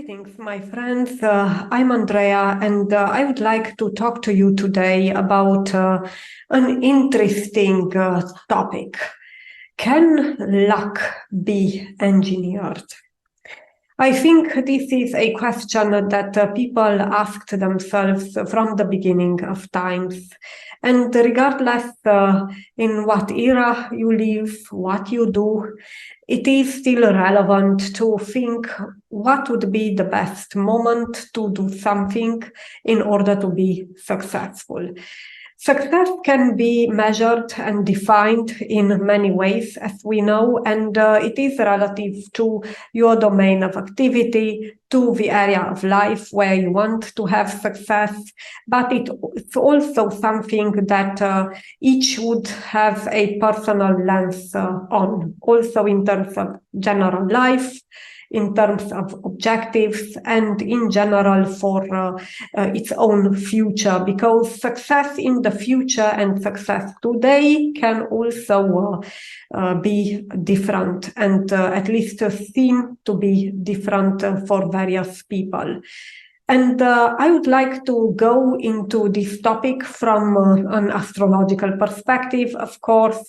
Greetings, my friends. I'm Andrea, and I would like to talk to you today about an interesting topic. Can luck be engineered? I think this is a question that people asked themselves from the beginning of times. And regardless in what era you live, what you do, it is still relevant to think what would be the best moment to do something in order to be successful. Success can be measured and defined in many ways, as we know, and it is relative to your domain of activity, to the area of life where you want to have success, but it's also something that each would have a personal lens on, also in terms of general life, in terms of objectives, and in general for its own future, because success in the future and success today can also be different and at least seem to be different for various people. And I would like to go into this topic from an astrological perspective, of course.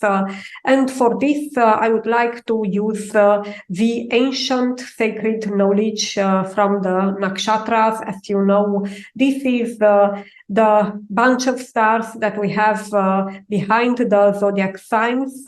And for this, I would like to use the ancient sacred knowledge from the Nakshatras. As you know, this is the bunch of stars that we have behind the zodiac signs.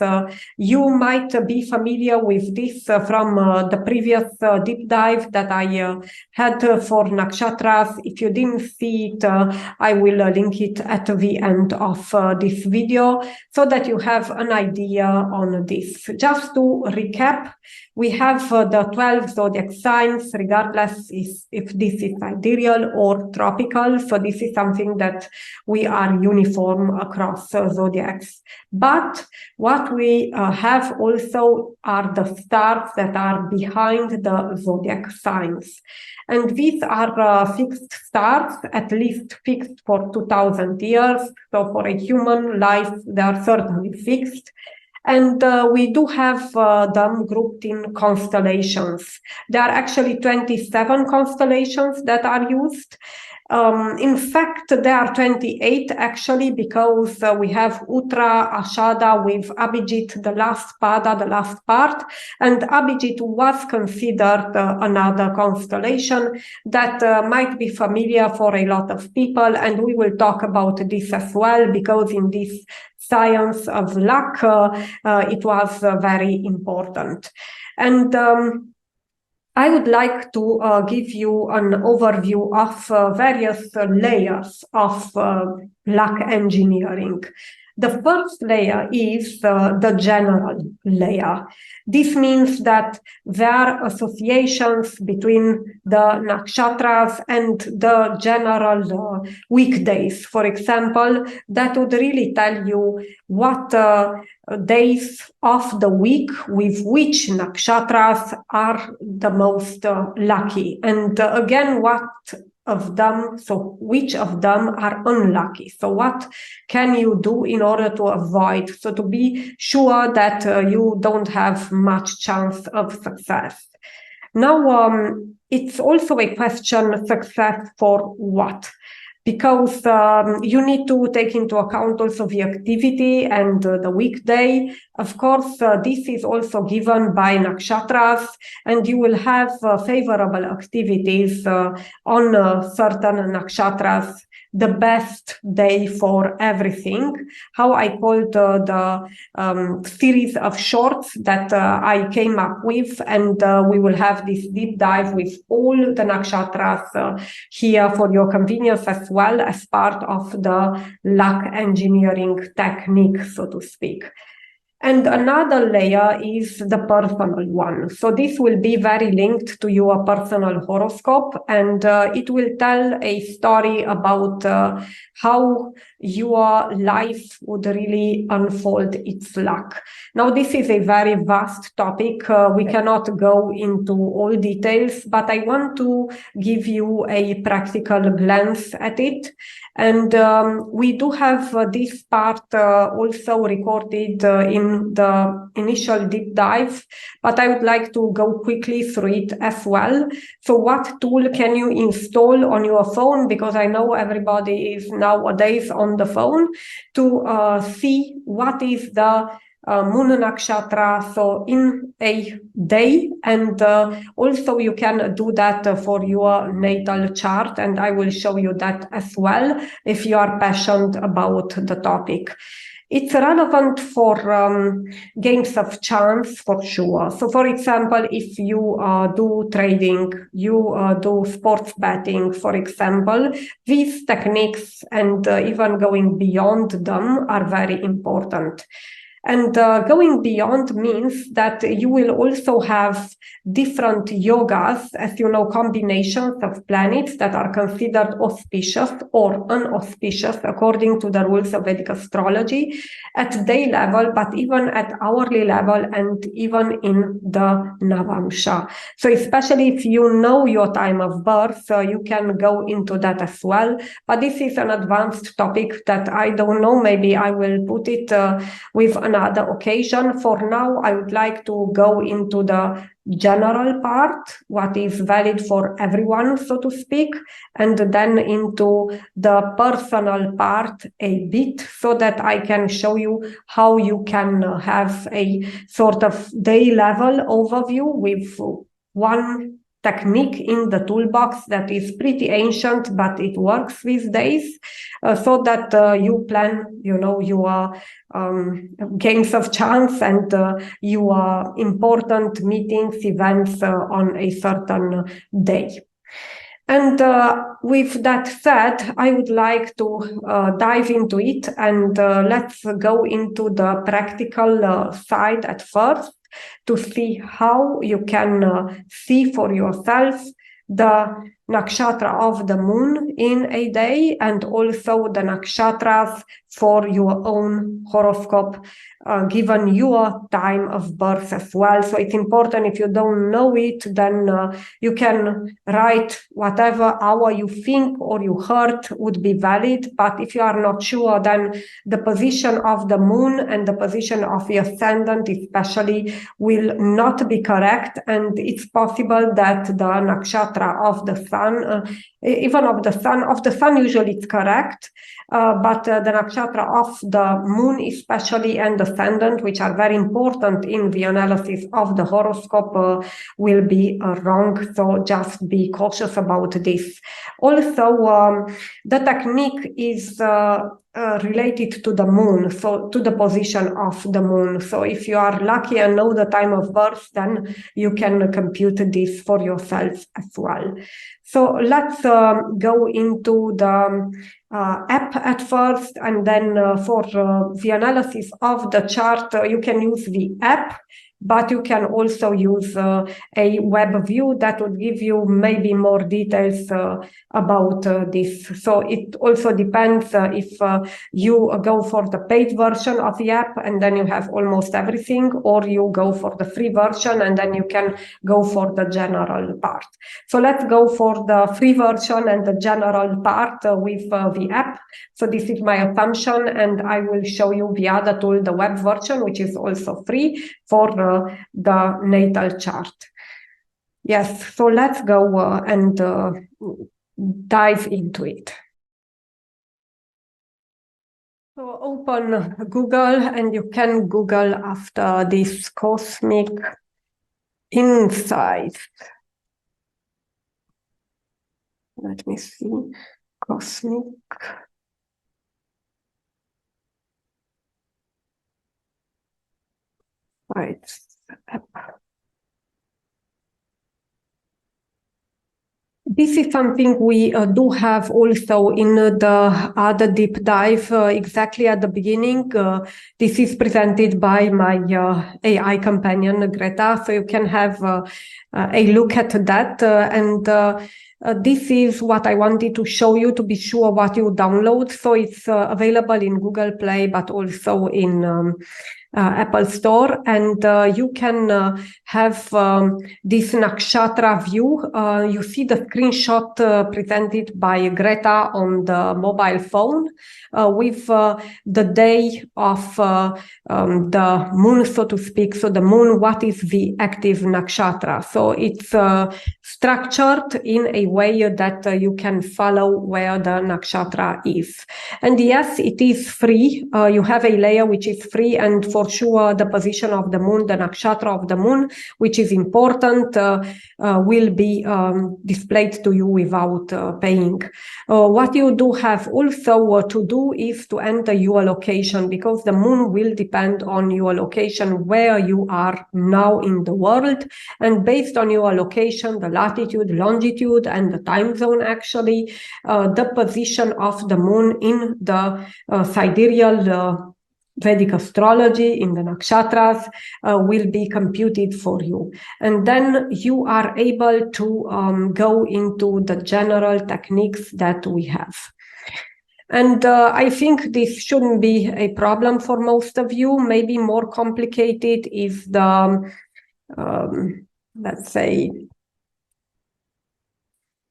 You might be familiar with this from the previous deep dive that I had for Nakshatras. If you didn't see it, I will link it at the end of this video so that you have an idea on this. Just to recap, we have the 12 zodiac signs, regardless if this is sidereal or tropical. So this is something that we are uniform across zodiacs. But what we have also are the stars that are behind the zodiac signs. And these are fixed stars, at least fixed for 2000 years. So for a human life, they are certainly fixed. And we do have them grouped in constellations. There are actually 27 constellations that are used. In fact, there are 28 actually, because we have Uttara, Ashada with Abhijit, the last pada, the last part, and Abhijit was considered another constellation that might be familiar for a lot of people, and we will talk about this as well, because in this science of luck, it was very important. And I would like to give you an overview of various layers of luck engineering. The first layer is the general layer. This means that there are associations between the nakshatras and the general weekdays, for example, that would really tell you what days of the week with which nakshatras are the most lucky. And again, which of them are unlucky? So what can you do in order to avoid, so to be sure that you don't have much chance of success? Now, it's also a question, success for what? Because you need to take into account also the activity and the weekday. Of course, this is also given by nakshatras, and you will have favorable activities on certain nakshatras, the best day for everything. How I called the series of shorts that I came up with, and we will have this deep dive with all the nakshatras here for your convenience, as well as part of the luck engineering technique, so to speak. And another layer is the personal one. So this will be very linked to your personal horoscope, and it will tell a story about how your life would really unfold its luck. Now, this is a very vast topic. We cannot go into all details, but I want to give you a practical glance at it. And we do have this part also recorded in the initial deep dive, but I would like to go quickly through it as well. So what tool can you install on your phone? Because I know everybody is nowadays on the phone to see what is the moon nakshatra, so in a day, and also you can do that for your natal chart, and I will show you that as well if you are passionate about the topic. It's relevant for games of chance for sure. So for example, if you do trading, you do sports betting, for example, these techniques and even going beyond them are very important. And going beyond means that you will also have different yogas, as you know, combinations of planets that are considered auspicious or unauspicious according to the rules of Vedic astrology at day level, but even at hourly level and even in the Navamsha. So especially if you know your time of birth, you can go into that as well. But this is an advanced topic that I don't know, maybe I will put it with another occasion. For now, I would like to go into the general part, what is valid for everyone, so to speak, and then into the personal part a bit, so that I can show you how you can have a sort of day level overview with one technique in the toolbox that is pretty ancient, but it works these days, so that you plan, you know, your games of chance and your important meetings, events on a certain day. And with that said, I would like to dive into it, and let's go into the practical side at first, to see how you can see for yourself the nakshatra of the moon in a day, and also the nakshatras for your own horoscope, given your time of birth as well. So it's important, if you don't know it, then you can write whatever hour you think or you heard would be valid. But if you are not sure, then the position of the moon and the position of the ascendant especially will not be correct. And it's possible that the nakshatra of the sun, even of the sun usually it's correct, but the nakshatra of the moon especially and the ascendant, which are very important in the analysis of the horoscope, will be wrong. So just be cautious about this. Also, the technique is related to the moon, so to the position of the moon. So if you are lucky and know the time of birth, then you can compute this for yourself as well. So let's go into the app at first, and then for the analysis of the chart, you can use the app, but you can also use a web view that would give you maybe more details about this. So it also depends if you go for the paid version of the app and then you have almost everything, or you go for the free version and then you can go for the general part. So let's go for the free version and the general part with the app. So this is my assumption, and I will show you the other tool, the web version, which is also free for the natal chart. Yes, so let's go and dive into it. So open Google, and you can Google after this cosmic insight. Let me see, cosmic. Right. This is something we do have also in the other deep dive exactly at the beginning. This is presented by my AI companion, Greta, so you can have a look at that. And this is what I wanted to show you to be sure what you download. So it's available in Google Play, but also in Apple Store, and you can have this nakshatra view. You see the screenshot presented by Greta on the mobile phone with the day of the moon, so to speak. So the moon, what is the active nakshatra? So it's structured in a way that you can follow where the nakshatra is. And yes, it is free. You have a layer which is free, and for sure the position of the moon, the nakshatra of the moon, which is important, will be displayed to you without paying. What you do have also to do is to enter your location, because the moon will depend on your location, where you are now in the world, and based on your location, the latitude, longitude, and the time zone, actually, the position of the moon in the sidereal Vedic astrology, in the nakshatras, will be computed for you. And then you are able to go into the general techniques that we have. And I think this shouldn't be a problem for most of you. Maybe more complicated is the, let's say,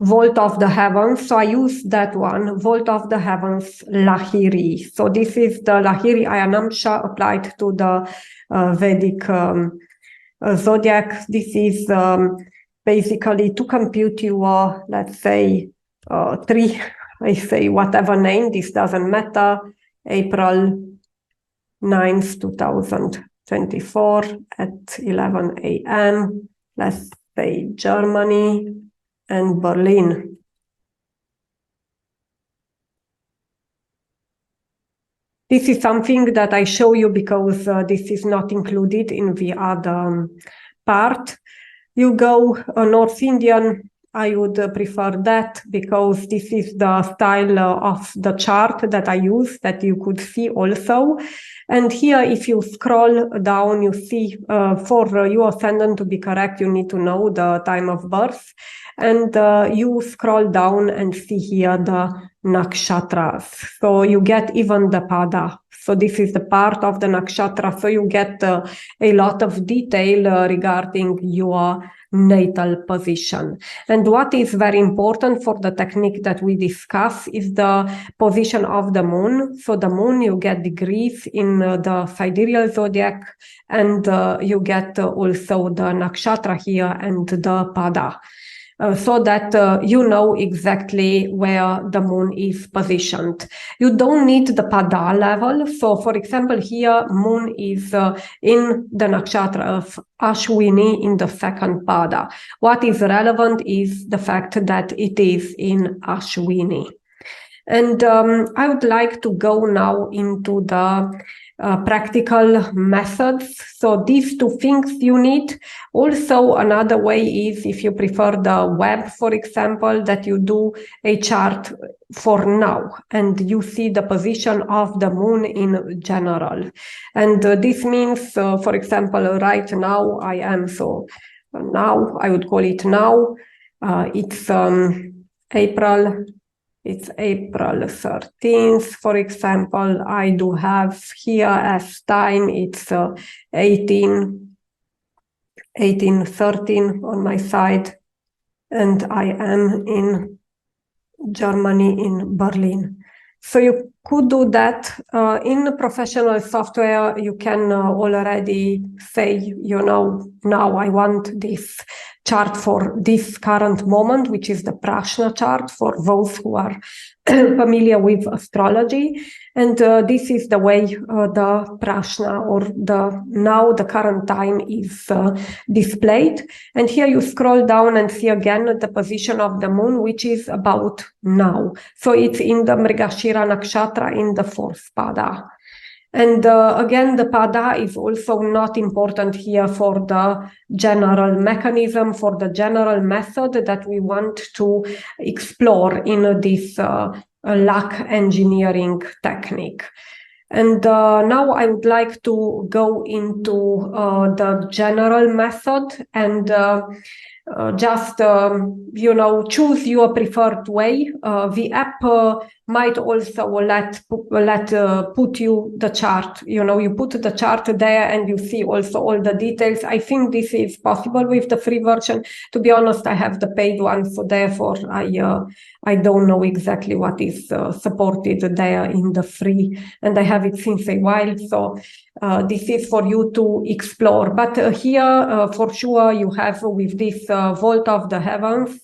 Vault of the Heavens. So I use that one, Vault of the Heavens, Lahiri. So this is the Lahiri Ayanamsha applied to the Vedic zodiac. This is basically to compute your, let's say, three, I say whatever name, this doesn't matter, April 9th, 2024 at 11 a.m. Let's say Germany and Berlin. This is something that I show you because this is not included in the other part. You go North Indian, I would prefer that because this is the style of the chart that I use, that you could see also. And here, if you scroll down, you see for your ascendant to be correct, you need to know the time of birth. And you scroll down and see here the nakshatras. So you get even the pada. So this is the part of the nakshatra. So you get a lot of detail regarding your natal position. And what is very important for the technique that we discuss is the position of the moon. So the moon, you get degrees in the sidereal zodiac, and you get also the nakshatra here and the pada. So that you know exactly where the moon is positioned. You don't need the pada level. So for example, here moon is in the nakshatra of Ashwini in the second pada. What is relevant is the fact that it is in Ashwini. And I would like to go now into the practical methods. So these two things you need. Also, another way is, if you prefer the web, for example, that you do a chart for now, and you see the position of the moon in general. And this means, for example, right now I am, so now I would call it now, it's April. It's April 13th, for example. I do have here as time, it's 1813 on my side, and I am in Germany, in Berlin. So you could do that. In professional software, you can already say, you know, now I want this chart for this current moment, which is the Prashna chart for those who are familiar with astrology. And this is the way the Prashna, or the current time, is displayed. And here you scroll down and see again the position of the moon, which is about now. So it's in the Mrigashira nakshatra in the fourth pada. And again, the pada is also not important here for the general mechanism, for the general method that we want to explore in this luck engineering technique. And now I would like to go into the general method, and just choose your preferred way. The app might also let put you the chart. You put the chart there and you see also all the details. I think this is possible with the free version. To be honest, I have the paid one, so therefore I don't know exactly what is supported there in the free, and I have it since a while. So this is for you to explore. But here, for sure, you have with this Vault of the Heavens,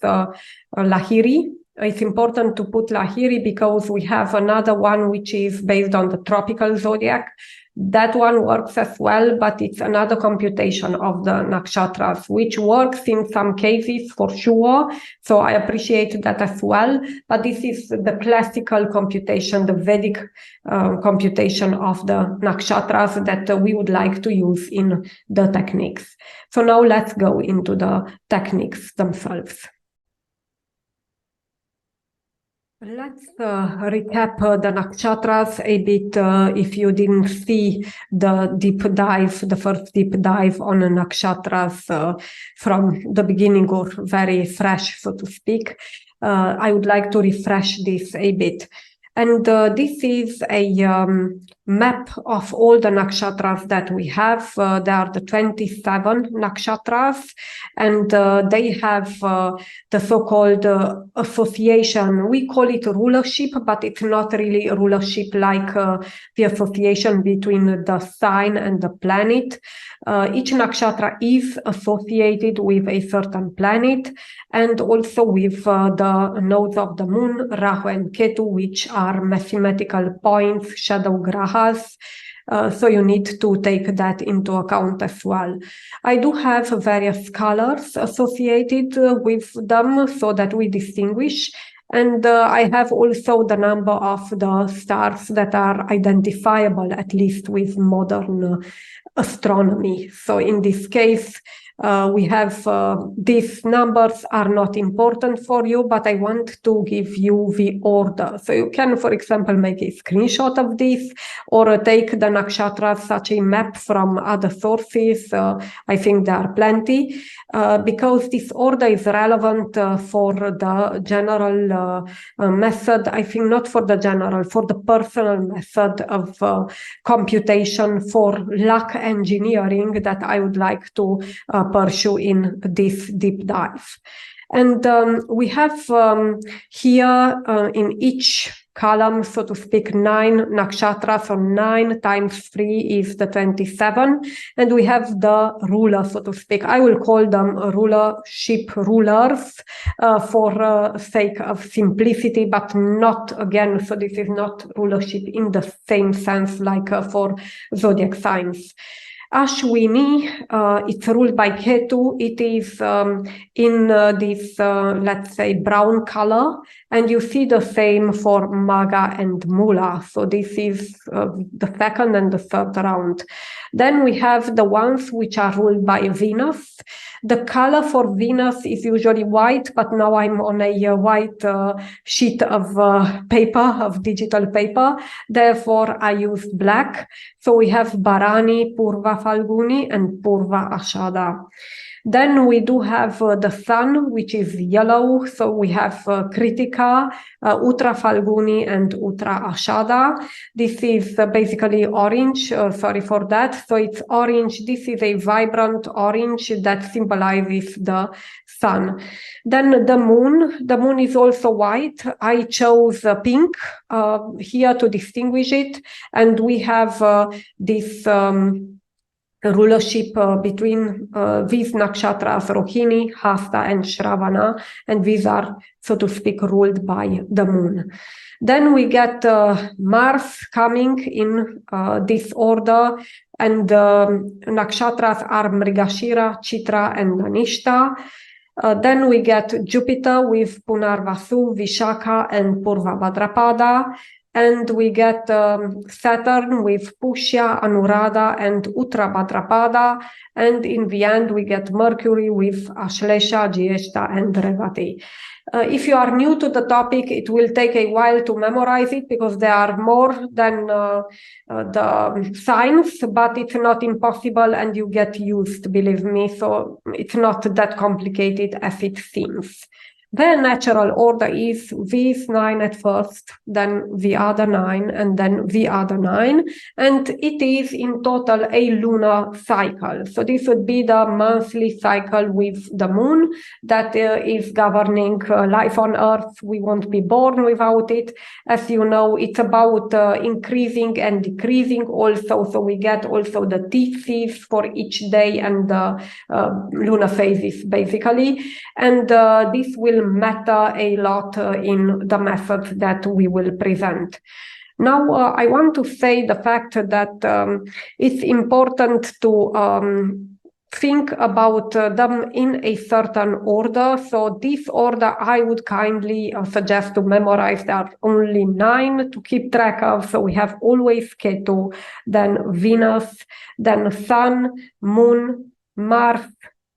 Lahiri. It's important to put Lahiri because we have another one which is based on the tropical zodiac. That one works as well, but it's another computation of the nakshatras, which works in some cases for sure. So I appreciate that as well. But this is the classical computation, the Vedic computation of the nakshatras that we would like to use in the techniques. So now let's go into the techniques themselves. Let's recap the nakshatras a bit if you didn't see the first deep dive on the nakshatras from the beginning or very fresh, so to speak. I would like to refresh this a bit. And this is a map of all the nakshatras that we have. There are the 27 nakshatras, and they have the so-called association. We call it rulership, but it's not really rulership like the association between the sign and the planet. Each nakshatra is associated with a certain planet and also with the nodes of the moon, Rahu and Ketu, which are mathematical points, shadow grahas. So you need to take that into account as well. I do have various colors associated with them so that we distinguish. And I have also the number of the stars that are identifiable, at least with modern astronomy. So in this case, we have these numbers are not important for you, but I want to give you the order. So you can, for example, make a screenshot of this or take the nakshatras, such a map from other sources. I think there are plenty because this order is relevant for the general method. I think not for the general, for the personal method of computation for luck engineering that I would like to pursue in this deep dive. And we have here in each column, so to speak, 9 nakshatras, or 9 times 3 is the 27. And we have the ruler, so to speak. I will call them rulership rulers for sake of simplicity, but not, again, so this is not rulership in the same sense like for zodiac signs. Ashwini, it's ruled by Ketu. It is in this, let's say, brown color. And you see the same for Maga and Mula. So this is the second and the third round. Then we have the ones which are ruled by Venus. The color for Venus is usually white, but now I'm on a white sheet of paper, of digital paper. Therefore, I used black. So we have Bharani, Purva Falguni, and Purva Ashada. Then we do have the sun, which is yellow. So we have Kritika, Uttra Falguni, and Uttra Ashada. This is basically orange. Sorry for that. So it's orange. This is a vibrant orange that symbolizes the sun. Then the moon is also white. I chose pink here to distinguish it. And we have this rulership between these nakshatras, Rohini, Hasta, and Shravana, and these are, so to speak, ruled by the moon. Then we get Mars coming in this order, and nakshatras are Mrigashira, Chitra, and Dhanishta. Then we get Jupiter with Punarvasu, Vishaka, and Purva Bhadrapada. and we get Saturn with Pushya, Anuradha, and Uttarabhadrapada, and in the end we get Mercury with Ashlesha, Jyeshta, and Revati. If you are new to the topic, it will take a while to memorize it because there are more than the signs, but it's not impossible and you get used, believe me. So it's not that complicated as it seems. The natural order is these 9 at first, then the other 9, and then the other 9. And it is in total a lunar cycle. So this would be the monthly cycle with the moon that is governing life on Earth. We won't be born without it. As you know, it's about increasing and decreasing also. So we get also the theses for each day and the lunar phases, basically. And this will matter a lot in the methods that we will present. Now, I want to say the fact that it's important to think about them in a certain order. So this order I would kindly suggest to memorize. There are only 9 to keep track of. So we have always Ketu, then Venus, then Sun, Moon, Mars,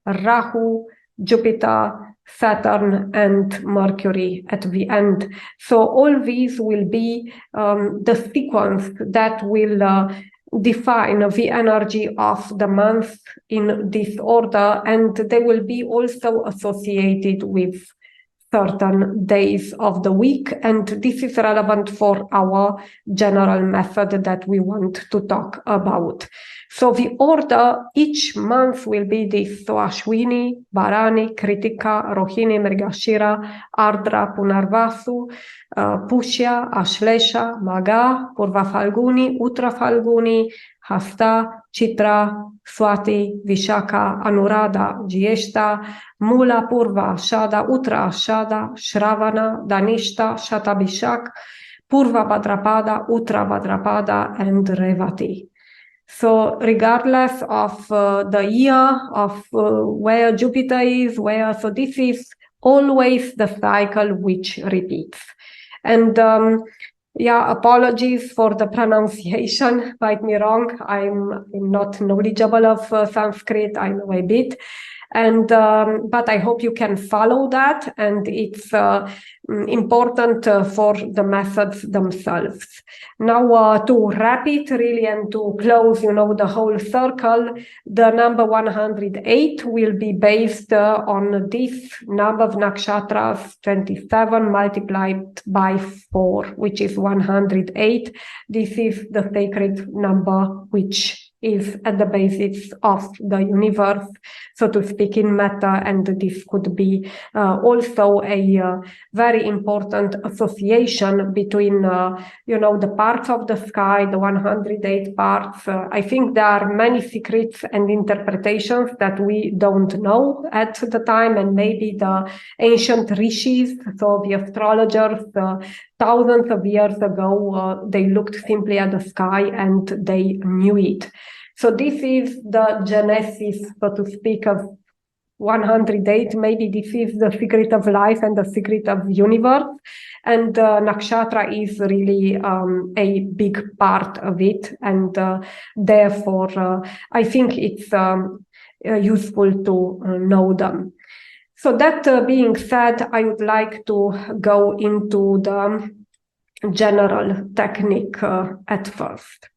Rahu, Jupiter, Saturn, and Mercury at the end. So all these will be the sequence that will define the energy of the month in this order, and they will be also associated with certain days of the week, and this is relevant for our general method that we want to talk about. So the order each month will be this: so Ashwini, Bharani, Kritika, Rohini, Mrigashira, Ardra, Punarvasu, Pushya, Ashlesha, Magha, Purva Falguni, Uttra Falguni, Hasta, Chitra, Swati, Vishaka, Anuradha, Jyeshta, Mula, Purva, Shada, Uttra, Shada, Shravana, Danishta, Shatabhishak, Purva Bhadrapada, Uttra Bhadrapada, and Revati. So regardless of the year, of where Jupiter is, so this is always the cycle which repeats. And apologies for the pronunciation, quite me wrong. I'm not knowledgeable of Sanskrit, I know a bit. And but I hope you can follow that, and it's important for the methods themselves. Now, to wrap it really and to close, the whole circle, the number 108 will be based on this number of nakshatras, 27 multiplied by 4, which is 108. This is the sacred number which is at the basis of the universe, so to speak, in matter, and this could be also a very important association between, the parts of the sky, the 108 parts. I think there are many secrets and interpretations that we don't know at the time, and maybe the ancient rishis, so the astrologers, thousands of years ago, they looked simply at the sky and they knew it. So this is the genesis, so to speak, of 108. Maybe this is the secret of life and the secret of the universe. And nakshatra is really a big part of it. And therefore, I think it's useful to know them. So that being said, I would like to go into the general technique at first.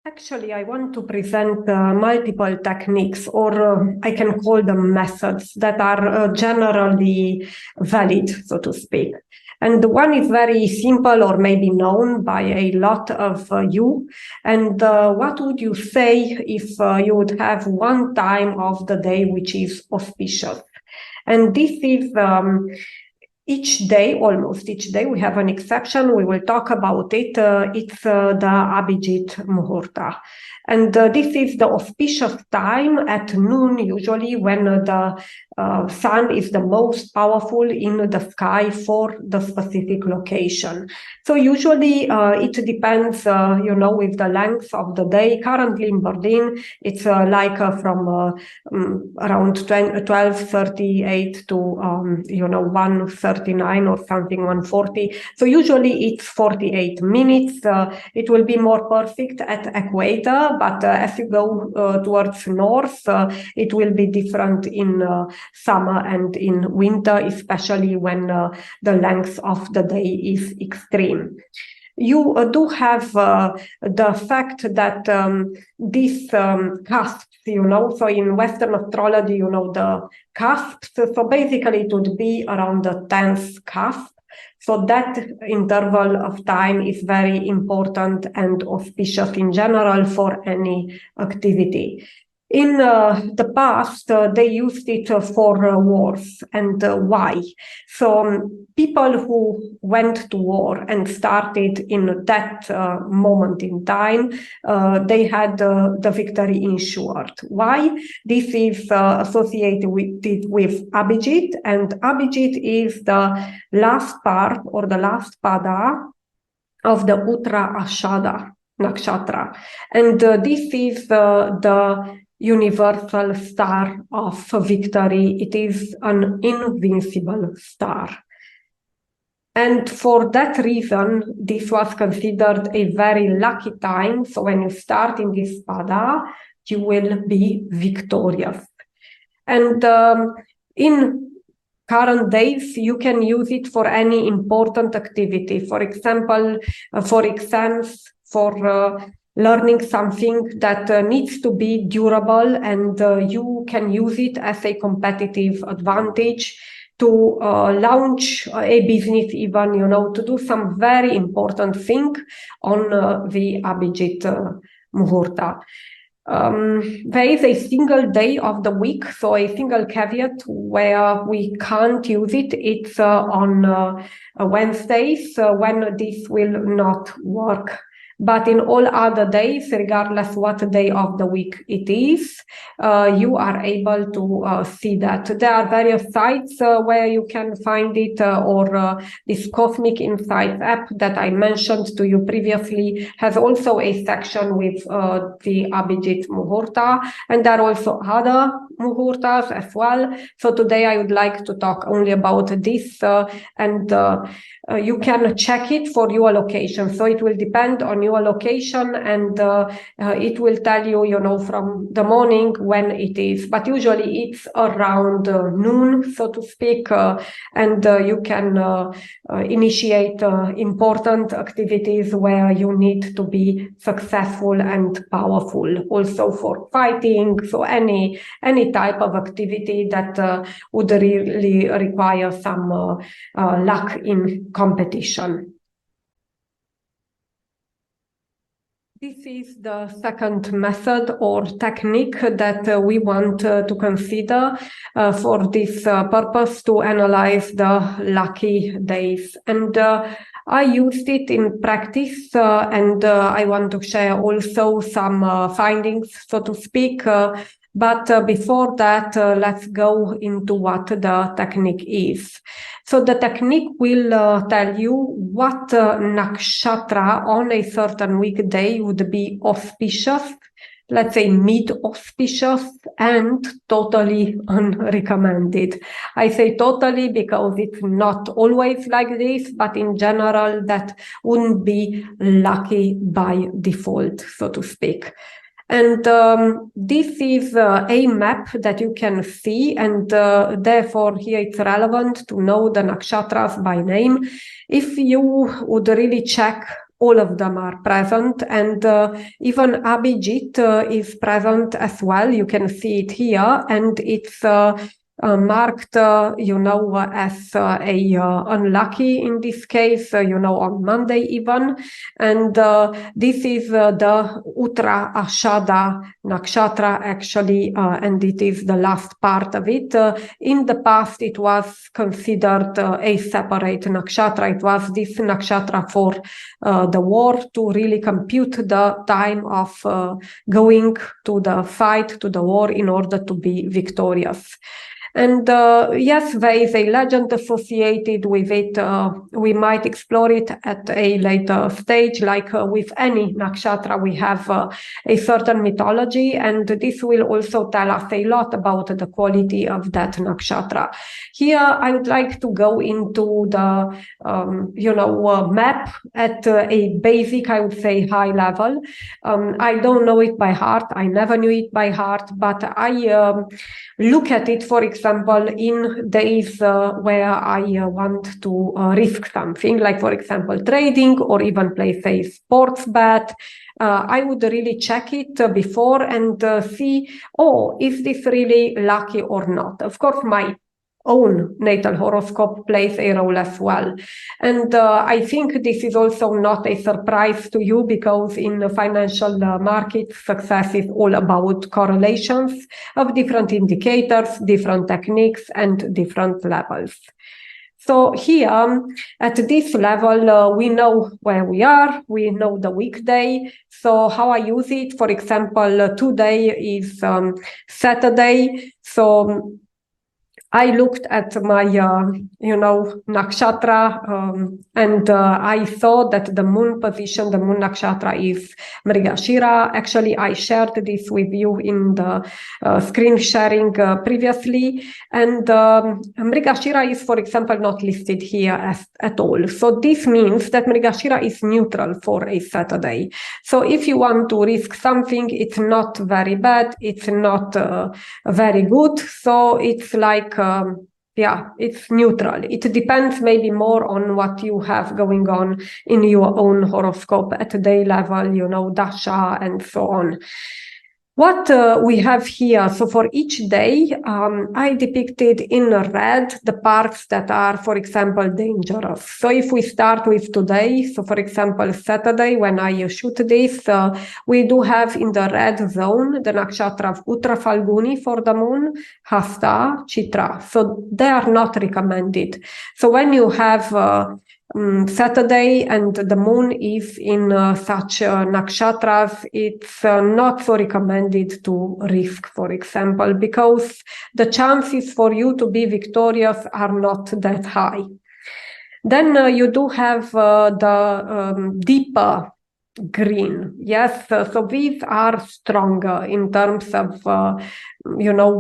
Actually, I want to present multiple techniques, or I can call them methods, that are generally valid, so to speak. And one is very simple, or maybe known by a lot of you. And what would you say if you would have one time of the day which is auspicious? And this is each day, almost each day, we have an exception. We will talk about it. It's the Abhijit Muhurta. And this is the auspicious time at noon, usually, when the sun is the most powerful in the sky for the specific location. So usually it depends, with the length of the day. Currently in Berlin, it's from around 12:38 to 1:39 or something, 1:40. So usually it's 48 minutes. It will be more perfect at equator, but as you go towards north, it will be different in summer and in winter, especially when the length of the day is extreme. You do have the fact that these cusps, so in Western astrology, the cusps, so basically it would be around the 10th cusp. So that interval of time is very important and auspicious in general for any activity. In the past, they used it for wars. And why? So people who went to war and started in that moment in time, they had the victory ensured. Why? This is associated with Abhijit, and Abhijit is the last part or the last pada of the Uttara-Ashada Nakshatra. And this is the universal star of victory. It is an invincible star. And for that reason, this was considered a very lucky time. So when you start in this pada, you will be victorious. And in current days, you can use it for any important activity. For example, for exams, for learning something that needs to be durable, and you can use it as a competitive advantage to launch a business, even, to do some very important thing on the Abhijit Muhurta. There is a single day of the week, so a single caveat where we can't use it. It's on Wednesdays when this will not work. But in all other days, regardless what day of the week it is, you are able to see that. There are various sites where you can find it, or this Cosmic Insights app that I mentioned to you previously has also a section with the Abhijit Muhurta, and there are also other Muhurtas as well. So today I would like to talk only about this, and you can check it for your location. So it will depend on your location, and it will tell you, from the morning when it is. But usually it's around noon, so to speak, and you can initiate important activities where you need to be successful and powerful. Also for fighting, so any type of activity that would really require some luck in competition. This is the second method or technique that we want to consider for this purpose, to analyze the lucky days. And I used it in practice, and I want to share also some findings, so to speak. But before that, let's go into what the technique is. So the technique will tell you what nakshatra on a certain weekday would be auspicious, let's say mid-auspicious, and totally unrecommended. I say totally because it's not always like this, but in general, that wouldn't be lucky by default, so to speak. And this is a map that you can see, and therefore here it's relevant to know the nakshatras by name. If you would really check, all of them are present, and even Abhijit is present as well. You can see it here, and it's marked, as unlucky in this case, on Monday even. And this is the Uttara-Ashada Nakshatra, actually, and it is the last part of it. In the past, it was considered a separate nakshatra. It was this nakshatra for the war, to really compute the time of going to the fight, to the war, in order to be victorious. And yes, there is a legend associated with it. We might explore it at a later stage, like with any nakshatra, we have a certain mythology, and this will also tell us a lot about the quality of that nakshatra. Here, I would like to go into the, map at a basic, I would say, high level. I don't know it by heart. I never knew it by heart, but I look at it, for example, in days where I want to risk something, like, for example, trading or even place a sports bet. I would really check it before and see, oh, is this really lucky or not? Of course, my own natal horoscope plays a role as well. And I think this is also not a surprise to you, because in the financial markets, success is all about correlations of different indicators, different techniques, and different levels. So here, at this level, we know where we are, we know the weekday. So how I use it, for example, today is Saturday. So I looked at my, nakshatra, and I saw that the moon position, the moon nakshatra is Mrigashira. Actually, I shared this with you in the screen sharing previously. And Mrigashira is, for example, not listed here at all. So this means that Mrigashira is neutral for a Saturday. So if you want to risk something, it's not very bad, it's not very good. So it's like, it's neutral. It depends maybe more on what you have going on in your own horoscope at day level, dasha and so on. What we have here, so for each day, I depicted in red the parts that are, for example, dangerous. So if we start with today, so for example, Saturday, when I shoot this, we do have in the red zone the nakshatra of Uttra Falguni for the moon, Hasta, Chitra. So they are not recommended. So when you have Saturday and the moon is in such nakshatras, it's not so recommended to risk, for example, because the chances for you to be victorious are not that high. Then you do have the deeper green. Yes, so these are stronger in terms of,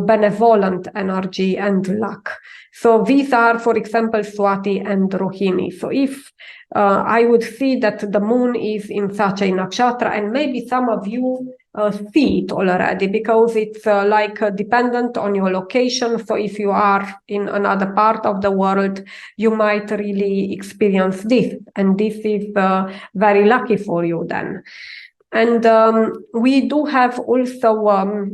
benevolent energy and luck. So these are, for example, Swati and Rohini. So if I would see that the moon is in such a nakshatra, and maybe some of you see it already, because it's dependent on your location. So if you are in another part of the world, you might really experience this, and this is very lucky for you then. And we do have also,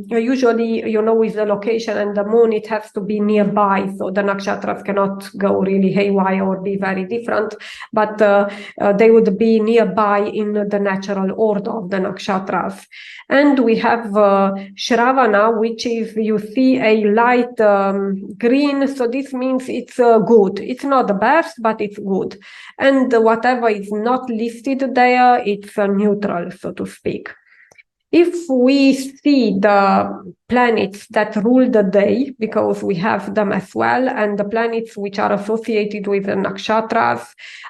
usually, with the location and the moon, it has to be nearby. So the nakshatras cannot go really haywire or be very different, but they would be nearby in the natural order of the nakshatras. And we have Shravana, which is, you see, a light green. So this means it's good. It's not the best, but it's good. And whatever is not listed there, it's neutral, so to speak. If we see the planets that rule the day, because we have them as well, and the planets which are associated with the nakshatras,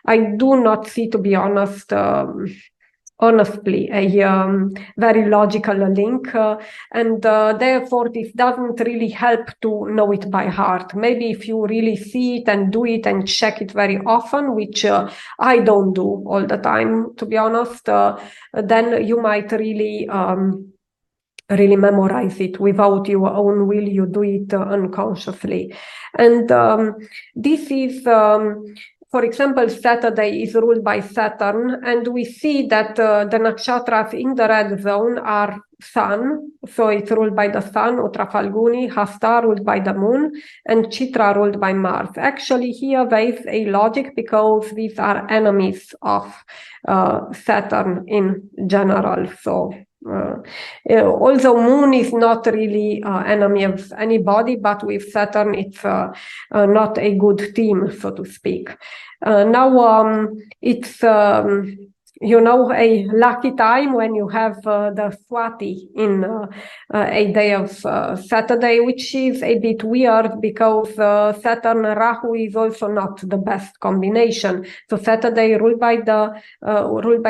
I do not see, to be honest, honestly, a very logical link, and therefore this doesn't really help to know it by heart. Maybe if you really see it and do it and check it very often, which I don't do all the time, to be honest, then you might really memorize it without your own will. You do it unconsciously. And this is, for example, Saturday is ruled by Saturn, and we see that the nakshatras in the red zone are Sun, so it's ruled by the Sun, Uttra Falguni, Hasta ruled by the Moon, and Chitra ruled by Mars. Actually, here there is a logic, because these are enemies of Saturn in general. So although Moon is not really enemy of anybody, but with Saturn it's not a good team, so to speak. Now it's a lucky time when you have the Swati in a day of Saturday, which is a bit weird because Saturn Rahu is also not the best combination. So Saturday ruled by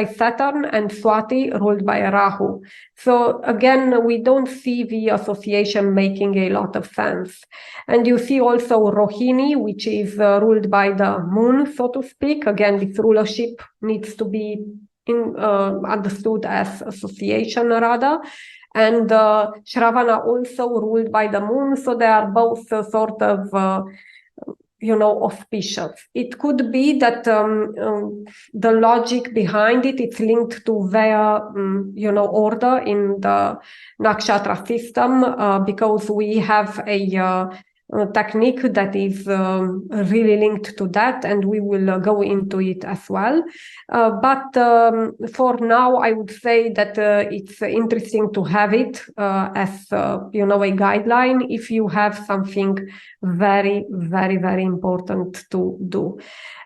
Saturn and Swati ruled by Rahu. So again, we don't see the association making a lot of sense. And you see also Rohini, which is ruled by the moon, so to speak. Again, this rulership needs to be understood as association rather. And Shravana also ruled by the moon, so they are both sort of auspicious. It could be that the logic behind it is linked to their order in the nakshatra system, because we have a technique that is really linked to that, and we will go into it as well. But for now, I would say that it's interesting to have it as a guideline if you have something very, very, very important to do.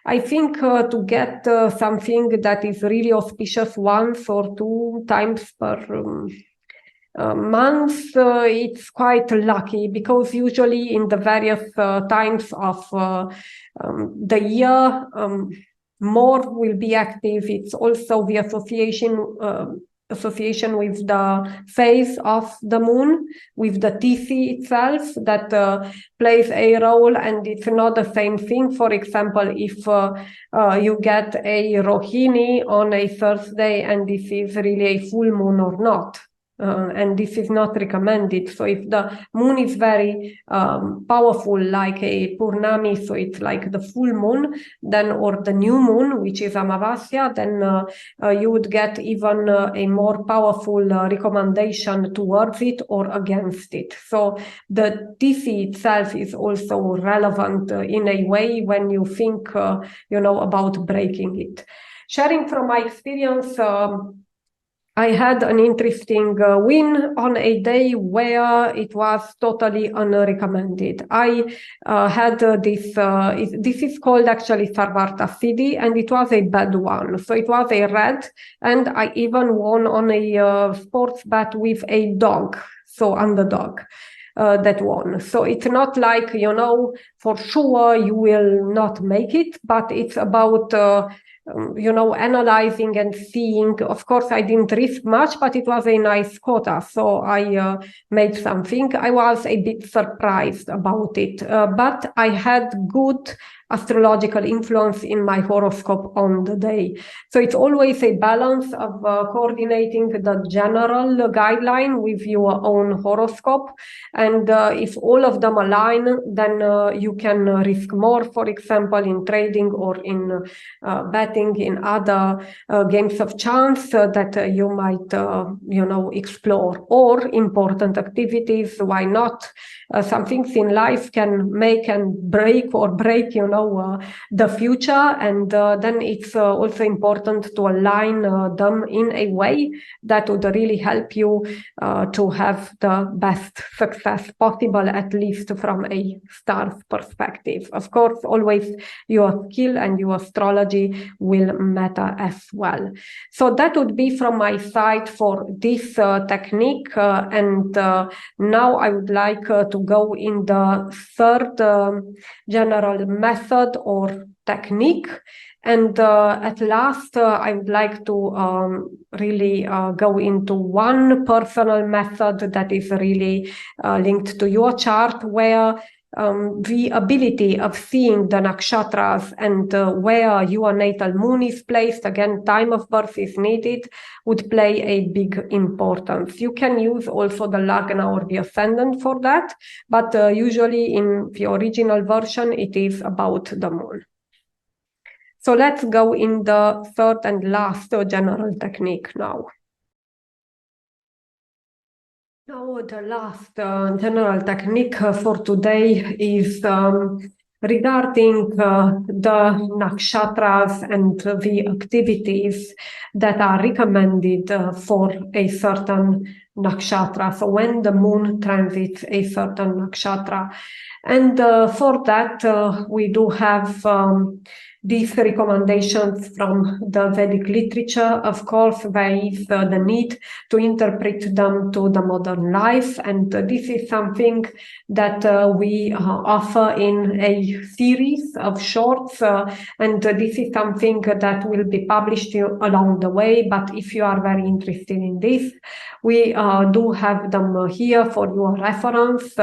I think to get something that is really auspicious once or two times per months, it's quite lucky, because usually in the various times of the year, more will be active. It's also the association with the phase of the moon, with the TC itself, that plays a role, and it's not the same thing. For example, if you get a Rohini on a Thursday and this is really a full moon or not. And this is not recommended. So if the moon is very powerful, like a Purnami, so it's like the full moon, then, or the new moon, which is Amavasya, then you would get even a more powerful recommendation towards it or against it. So the TC itself is also relevant in a way when you think, about breaking it. Sharing from my experience, I had an interesting win on a day where it was totally unrecommended. I had this is called actually Sarvarta Siddhi, and it was a bad one. So it was a red, and I even won on a sports bet with a dog, so underdog. That won. So it's not like, for sure you will not make it, but it's about analyzing and seeing. Of course, I didn't risk much, but it was a nice quota, so I made something. I was a bit surprised about it, but I had good astrological influence in my horoscope on the day. So it's always a balance of coordinating the general guideline with your own horoscope. And if all of them align, then you can risk more, for example, in trading or in betting, in other games of chance that you might, explore, or important activities. Why not? Some things in life can make and break, or break, the future, and then it's also important to align them in a way that would really help you to have the best success possible, at least from a star's perspective. Of course, always your skill and your astrology will matter as well. So that would be from my side for this technique, and now I would like to go in the third general method or technique. And at last, I would like to really go into one personal method that is really linked to your chart, where the ability of seeing the nakshatras and where your natal moon is placed, again, time of birth is needed, would play a big importance. You can use also the lagna or the ascendant for that, but usually in the original version, it is about the moon. So let's go in the third and last general technique now. Now, the last general technique for today is regarding the nakshatras and the activities that are recommended for a certain nakshatra. So when the moon transits a certain nakshatra. And for that, we do have these recommendations from the Vedic literature. Of course, there is the need to interpret them to the modern life, and this is something that we offer in a series of shorts, and this is something that will be published along the way. But if you are very interested in this, we do have them here for your reference.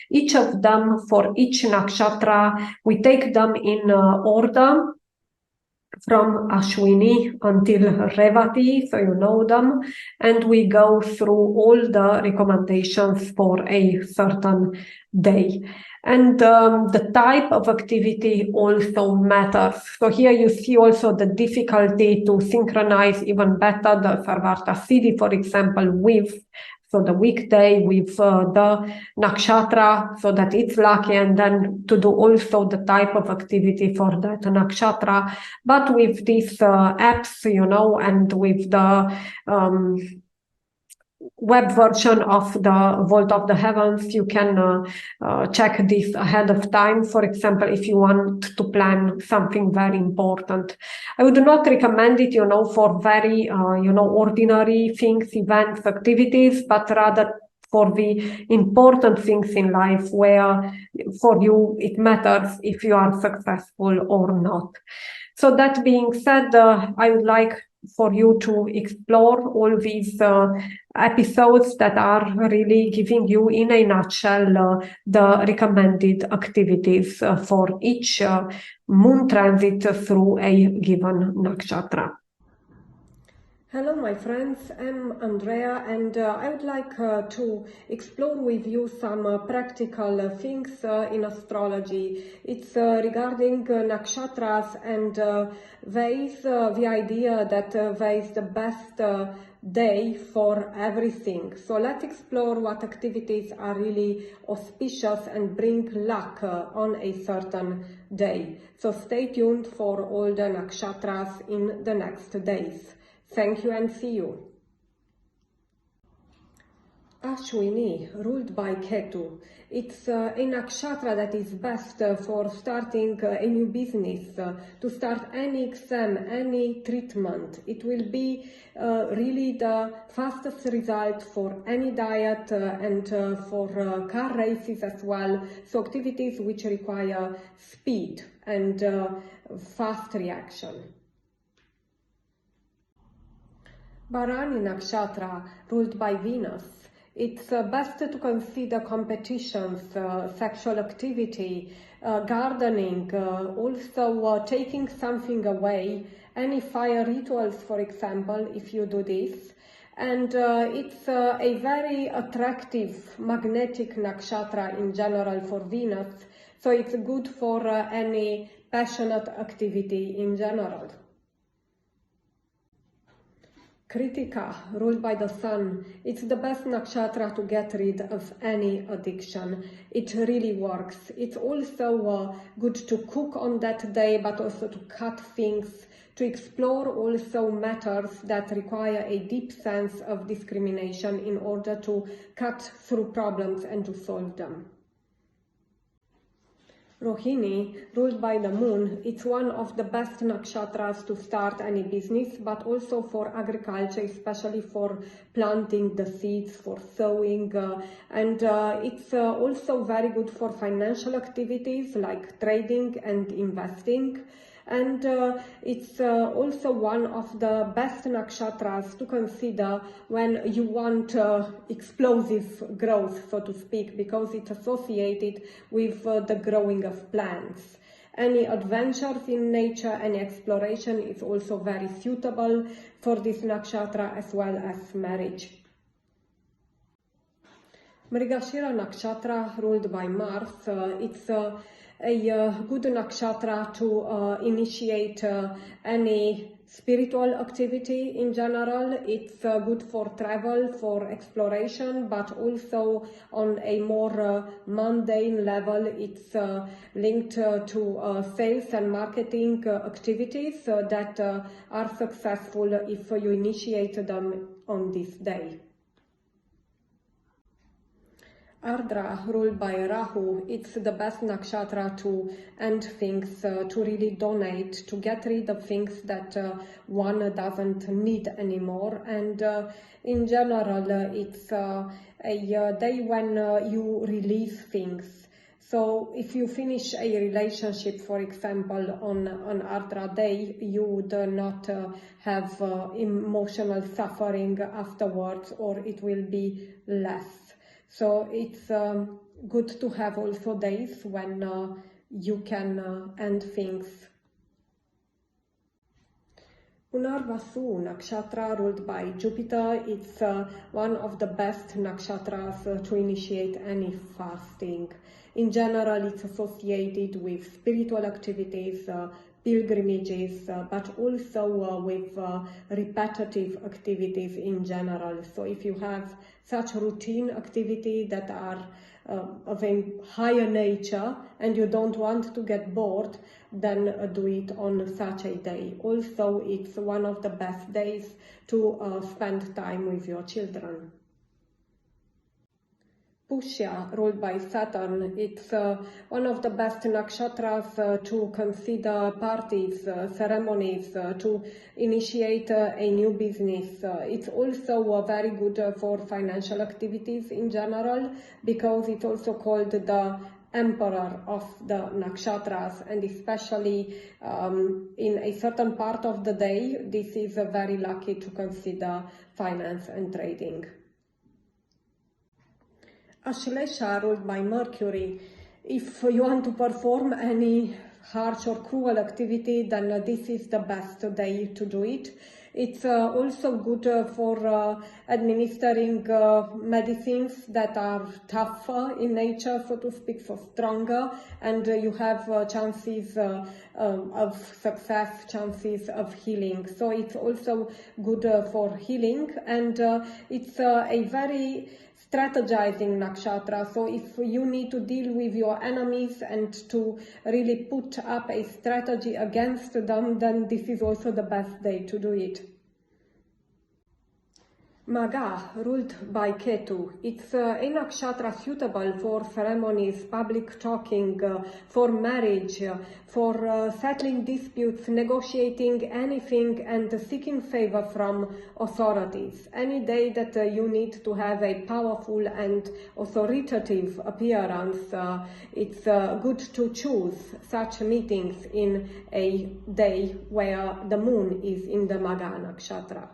Each of them, for each nakshatra, we take them in order from Ashwini until Revati, so you know them, and we go through all the recommendations for a certain day. And the type of activity also matters. So here you see also the difficulty to synchronize even better the Sarvarta Siddhi, for example, with the weekday, with the nakshatra, so that it's lucky, and then to do also the type of activity for that nakshatra. But with these apps, and with the web version of the Vault of the Heavens, you can check this ahead of time. For example, if you want to plan something very important, I would not recommend it, for very, ordinary things, events, activities, but rather for the important things in life where for you it matters if you are successful or not. So that being said, I would like for you to explore all these episodes that are really giving you in a nutshell the recommended activities for each moon transit through a given nakshatra. Hello my friends, I'm Andrea, and I would like to explore with you some practical things in astrology. It's regarding nakshatras, and there is the idea that there is the best day for everything. So let's explore what activities are really auspicious and bring luck on a certain day. So stay tuned for all the nakshatras in the next days. Thank you and see you. Ashwini, ruled by Ketu. It's a nakshatra that is best for starting a new business, to start any exam, any treatment. It will be really the fastest result for any diet and for car races as well. So activities which require speed and fast reaction. Bharani Nakshatra, ruled by Venus. It's best to consider competitions, sexual activity, gardening, also taking something away, any fire rituals, for example, if you do this. And it's a very attractive, magnetic nakshatra in general for Venus, so it's good for any passionate activity in general. Kritika, ruled by the sun. It's the best nakshatra to get rid of any addiction. It really works. It's also good to cook on that day, but also to cut things, to explore also matters that require a deep sense of discrimination in order to cut through problems and to solve them. Rohini, ruled by the moon, it's one of the best nakshatras to start any business, but also for agriculture, especially for planting the seeds, for sowing, and it's also very good for financial activities like trading and investing. And it's also one of the best nakshatras to consider when you want explosive growth, so to speak, because it's associated with the growing of plants. Any adventures in nature, any exploration is also very suitable for this nakshatra, as well as marriage. Mrigashira Nakshatra, ruled by Mars, it's a good nakshatra to initiate any spiritual activity in general. It's good for travel, for exploration, but also on a more mundane level. It's linked to sales and marketing activities that are successful if you initiate them on this day. Ardra, ruled by Rahu, it's the best nakshatra to end things, to really donate, to get rid of things that one doesn't need anymore. And in general, it's a day when you release things. So if you finish a relationship, for example, on Ardra day, you would not have emotional suffering afterwards, or it will be less. So it's good to have also days when you can end things. Punarvasu nakshatra, ruled by Jupiter, it's one of the best nakshatras to initiate any fasting. In general, it's associated with spiritual activities, pilgrimages, but also with repetitive activities in general. So if you have such routine activity that are of a higher nature and you don't want to get bored, then do it on such a day. Also, it's one of the best days to spend time with your children. Pushya, ruled by Saturn, it's one of the best nakshatras to consider parties, ceremonies, to initiate a new business. It's also very good for financial activities in general, because it's also called the emperor of the nakshatras, and especially in a certain part of the day, this is very lucky to consider finance and trading. Ashlesha, ruled by Mercury. If you want to perform any harsh or cruel activity, then this is the best day to do it. It's also good for administering medicines that are tougher in nature, so to speak, so stronger, and you have chances of success, chances of healing. So it's also good for healing, and it's a very strategizing nakshatra. So if you need to deal with your enemies and to really put up a strategy against them, then this is also the best day to do it. Magha, ruled by Ketu. It's a nakshatra suitable for ceremonies, public talking, for marriage, for settling disputes, negotiating anything, and seeking favor from authorities. Any day that you need to have a powerful and authoritative appearance, it's good to choose such meetings in a day where the moon is in the Magha nakshatra.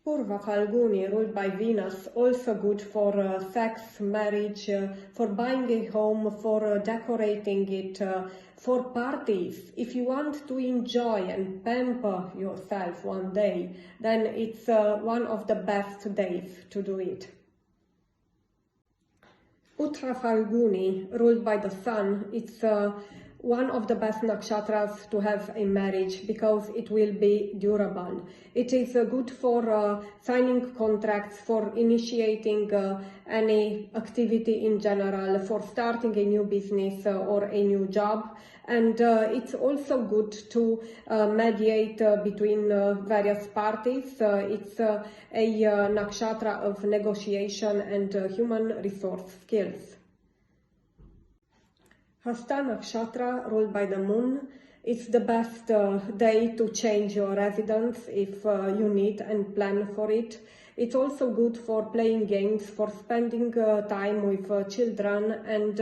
Purva Falguni, ruled by Venus, also good for sex, marriage, for buying a home, for decorating it, for parties. If you want to enjoy and pamper yourself one day, then it's one of the best days to do it. Uttra Falguni, ruled by the Sun, it's one of the best nakshatras to have a marriage, because it will be durable. It is good for signing contracts, for initiating any activity in general, for starting a new business or a new job. And it's also good to mediate between various parties. It's a nakshatra of negotiation and human resource skills. Hasta nakshatra, ruled by the moon, it's the best day to change your residence if you need and plan for it. It's also good for playing games, for spending time with children, and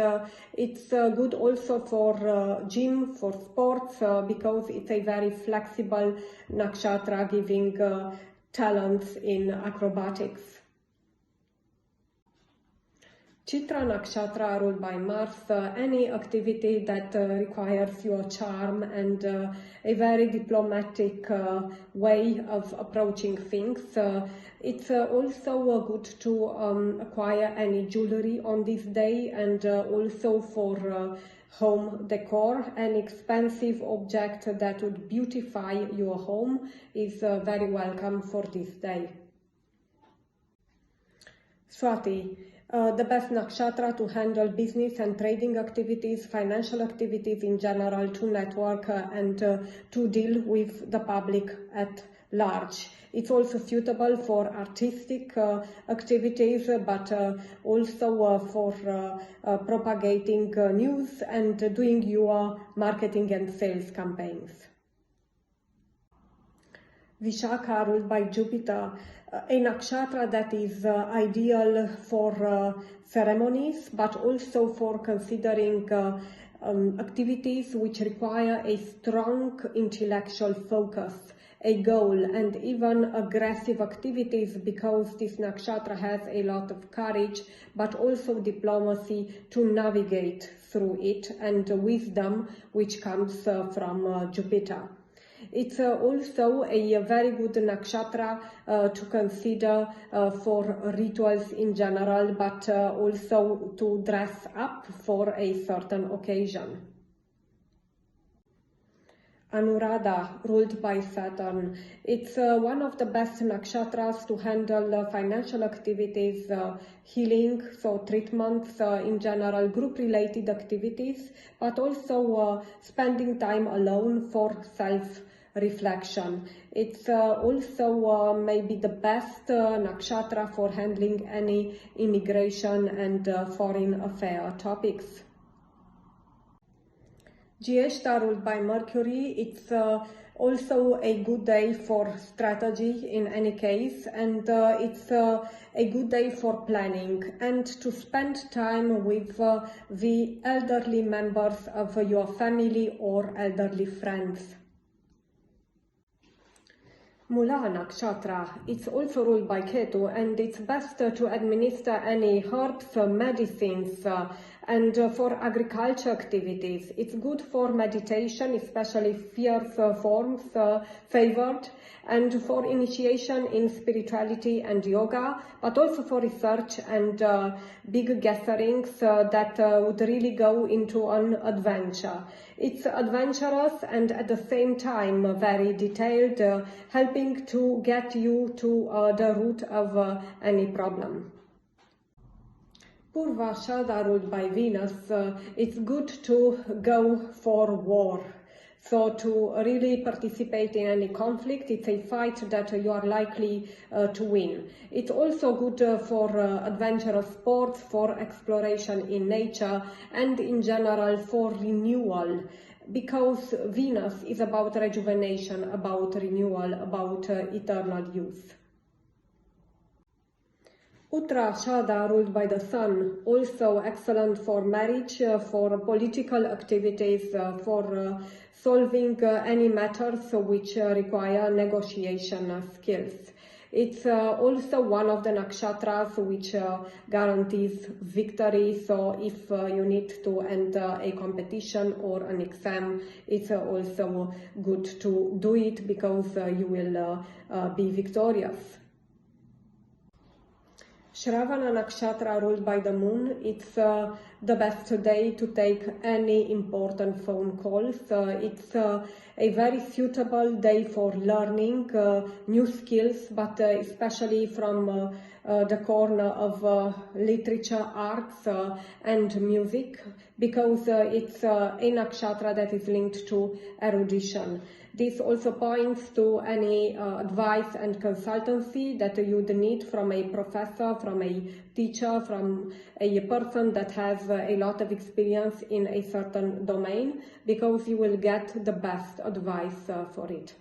it's good also for gym, for sports, because it's a very flexible nakshatra, giving talents in acrobatics. Chitra nakshatra, ruled by Mars, any activity that requires your charm and a very diplomatic way of approaching things. It's also good to acquire any jewelry on this day, and also for home decor. An expensive object that would beautify your home is very welcome for this day. Swati. The best nakshatra to handle business and trading activities, financial activities in general, to network and to deal with the public at large. It's also suitable for artistic activities, but also for propagating news and doing your marketing and sales campaigns. Vishaka, ruled by Jupiter, a nakshatra that is ideal for ceremonies, but also for considering activities which require a strong intellectual focus, a goal, and even aggressive activities, because this nakshatra has a lot of courage, but also diplomacy to navigate through it, and wisdom which comes from Jupiter. It's also a very good nakshatra to consider for rituals in general, but also to dress up for a certain occasion. Anuradha, ruled by Saturn. It's one of the best nakshatras to handle financial activities, healing, so treatments in general, group-related activities, but also spending time alone for self-reflection. It's also maybe the best nakshatra for handling any immigration and foreign affair topics. Jyeshta, ruled by Mercury. It's also a good day for strategy in any case, and it's a good day for planning and to spend time with the elderly members of your family or elderly friends. Mula nakshatra, it's also ruled by Ketu, and it's best to administer any herbs, medicines, and for agriculture activities. It's good for meditation, especially fierce forms favored, and for initiation in spirituality and yoga, but also for research and big gatherings that would really go into an adventure. It's adventurous and at the same time very detailed, helping to get you to the root of any problem. Purvashada, ruled by Venus, it's good to go for war. So to really participate in any conflict, it's a fight that you are likely to win. It's also good for adventurous sports, for exploration in nature, and in general for renewal, because Venus is about rejuvenation, about renewal, about eternal youth. Uttarashada, ruled by the Sun, also excellent for marriage, for political activities, for solving any matters which require negotiation skills. It's also one of the nakshatras which guarantees victory, so if you need to enter a competition or an exam, it's also good to do it because you will be victorious. Shravana nakshatra, ruled by the moon, it's the best day to take any important phone calls. It's a very suitable day for learning new skills, but especially from the corner of literature, arts and music, because it's a nakshatra that is linked to erudition. This also points to any advice and consultancy that you would need from a professor, from a teacher, from a person that has a lot of experience in a certain domain, because you will get the best advice for it.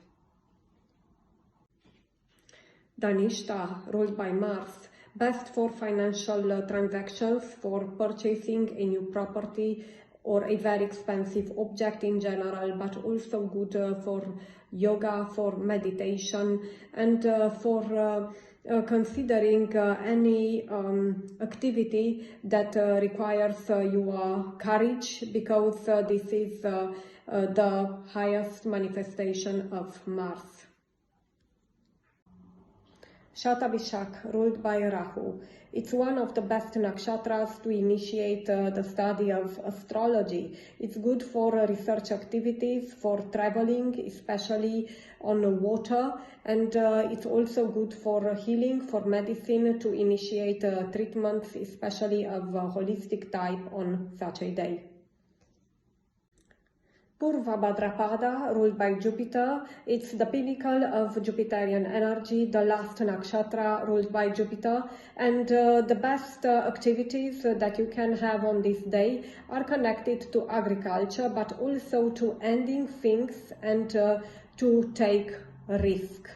Dhanishta, ruled by Mars, best for financial transactions, for purchasing a new property or a very expensive object in general, but also good for yoga, for meditation, and for considering any activity that requires your courage, because this is the highest manifestation of Mars. Shatabhishak, ruled by Rahu. It's one of the best nakshatras to initiate the study of astrology. It's good for research activities, for traveling, especially on water, and it's also good for healing, for medicine, to initiate treatments, especially of holistic type on such a day. Purva Bhadrapada, ruled by Jupiter. It's the pinnacle of Jupiterian energy, the last nakshatra ruled by Jupiter. And the best activities that you can have on this day are connected to agriculture, but also to ending things and to take risk.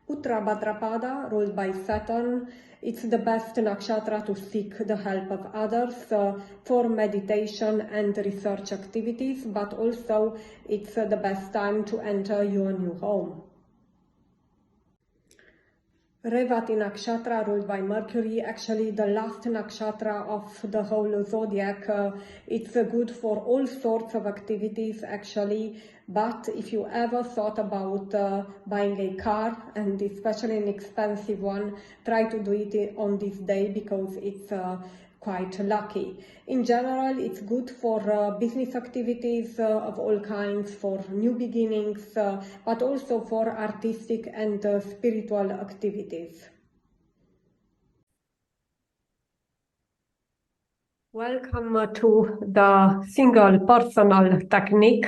Uttra Bhadrapada, ruled by Saturn. It's the best nakshatra to seek the help of others for meditation and research activities, but also it's the best time to enter your new home. Revati nakshatra, ruled by Mercury, actually the last nakshatra of the whole zodiac. It's good for all sorts of activities actually, but if you ever thought about buying a car, and especially an expensive one, try to do it on this day because it's quite lucky. In general, it's good for business activities of all kinds, for new beginnings, but also for artistic and spiritual activities. Welcome to the single personal technique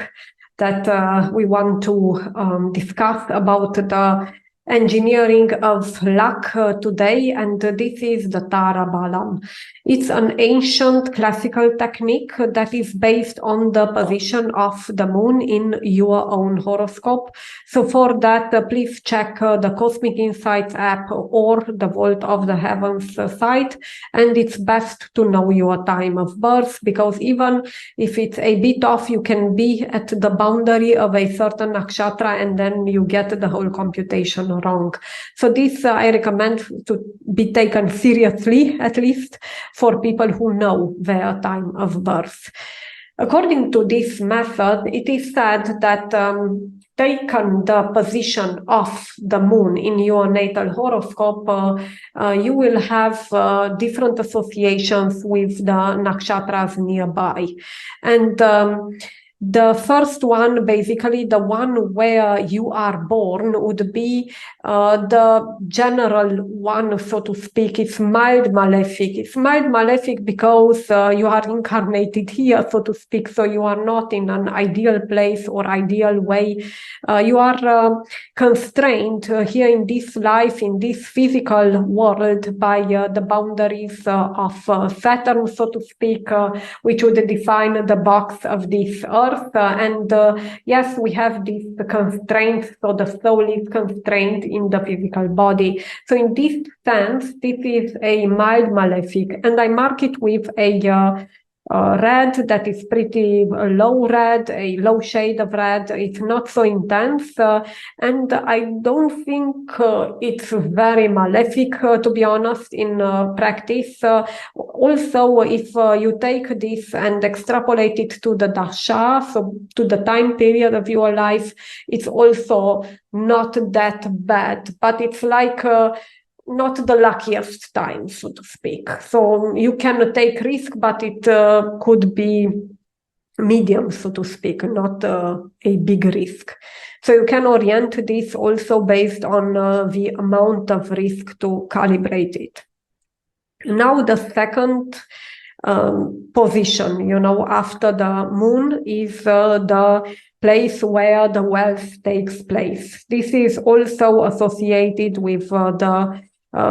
that we want to discuss about the engineering of luck today, and this is the Tara Balam. It's an ancient classical technique that is based on the position of the moon in your own horoscope. So for that, please check the Cosmic Insights app or the Vault of the Heavens site, and it's best to know your time of birth, because even if it's a bit off, you can be at the boundary of a certain nakshatra and then you get the whole computation wrong. So this I recommend to be taken seriously, at least for people who know their time of birth. According to this method, it is said that taken the position of the moon in your natal horoscope, you will have different associations with the nakshatras nearby. And the first one, basically the one where you are born, would be the general one, so to speak. It's mild malefic. It's mild malefic because you are incarnated here, so to speak, so you are not in an ideal place or ideal way. You are constrained here in this life, in this physical world, by the boundaries of Saturn, so to speak, which would define the box of this earth. And yes, we have these constraints, so the soul is constrained in the physical body. So in this sense, this is a mild malefic, and I mark it with a red that is pretty low red, a low shade of red. It's not so intense, and I don't think it's very malefic, to be honest, in practice. Also, if you take this and extrapolate it to the dasha, so to the time period of your life, it's also not that bad, but it's like not the luckiest time, so to speak. So you can take risk, but it could be medium, so to speak, not a big risk. So you can orient this also based on the amount of risk to calibrate it. Now the second position, after the moon, is the place where the wealth takes place. This is also associated with the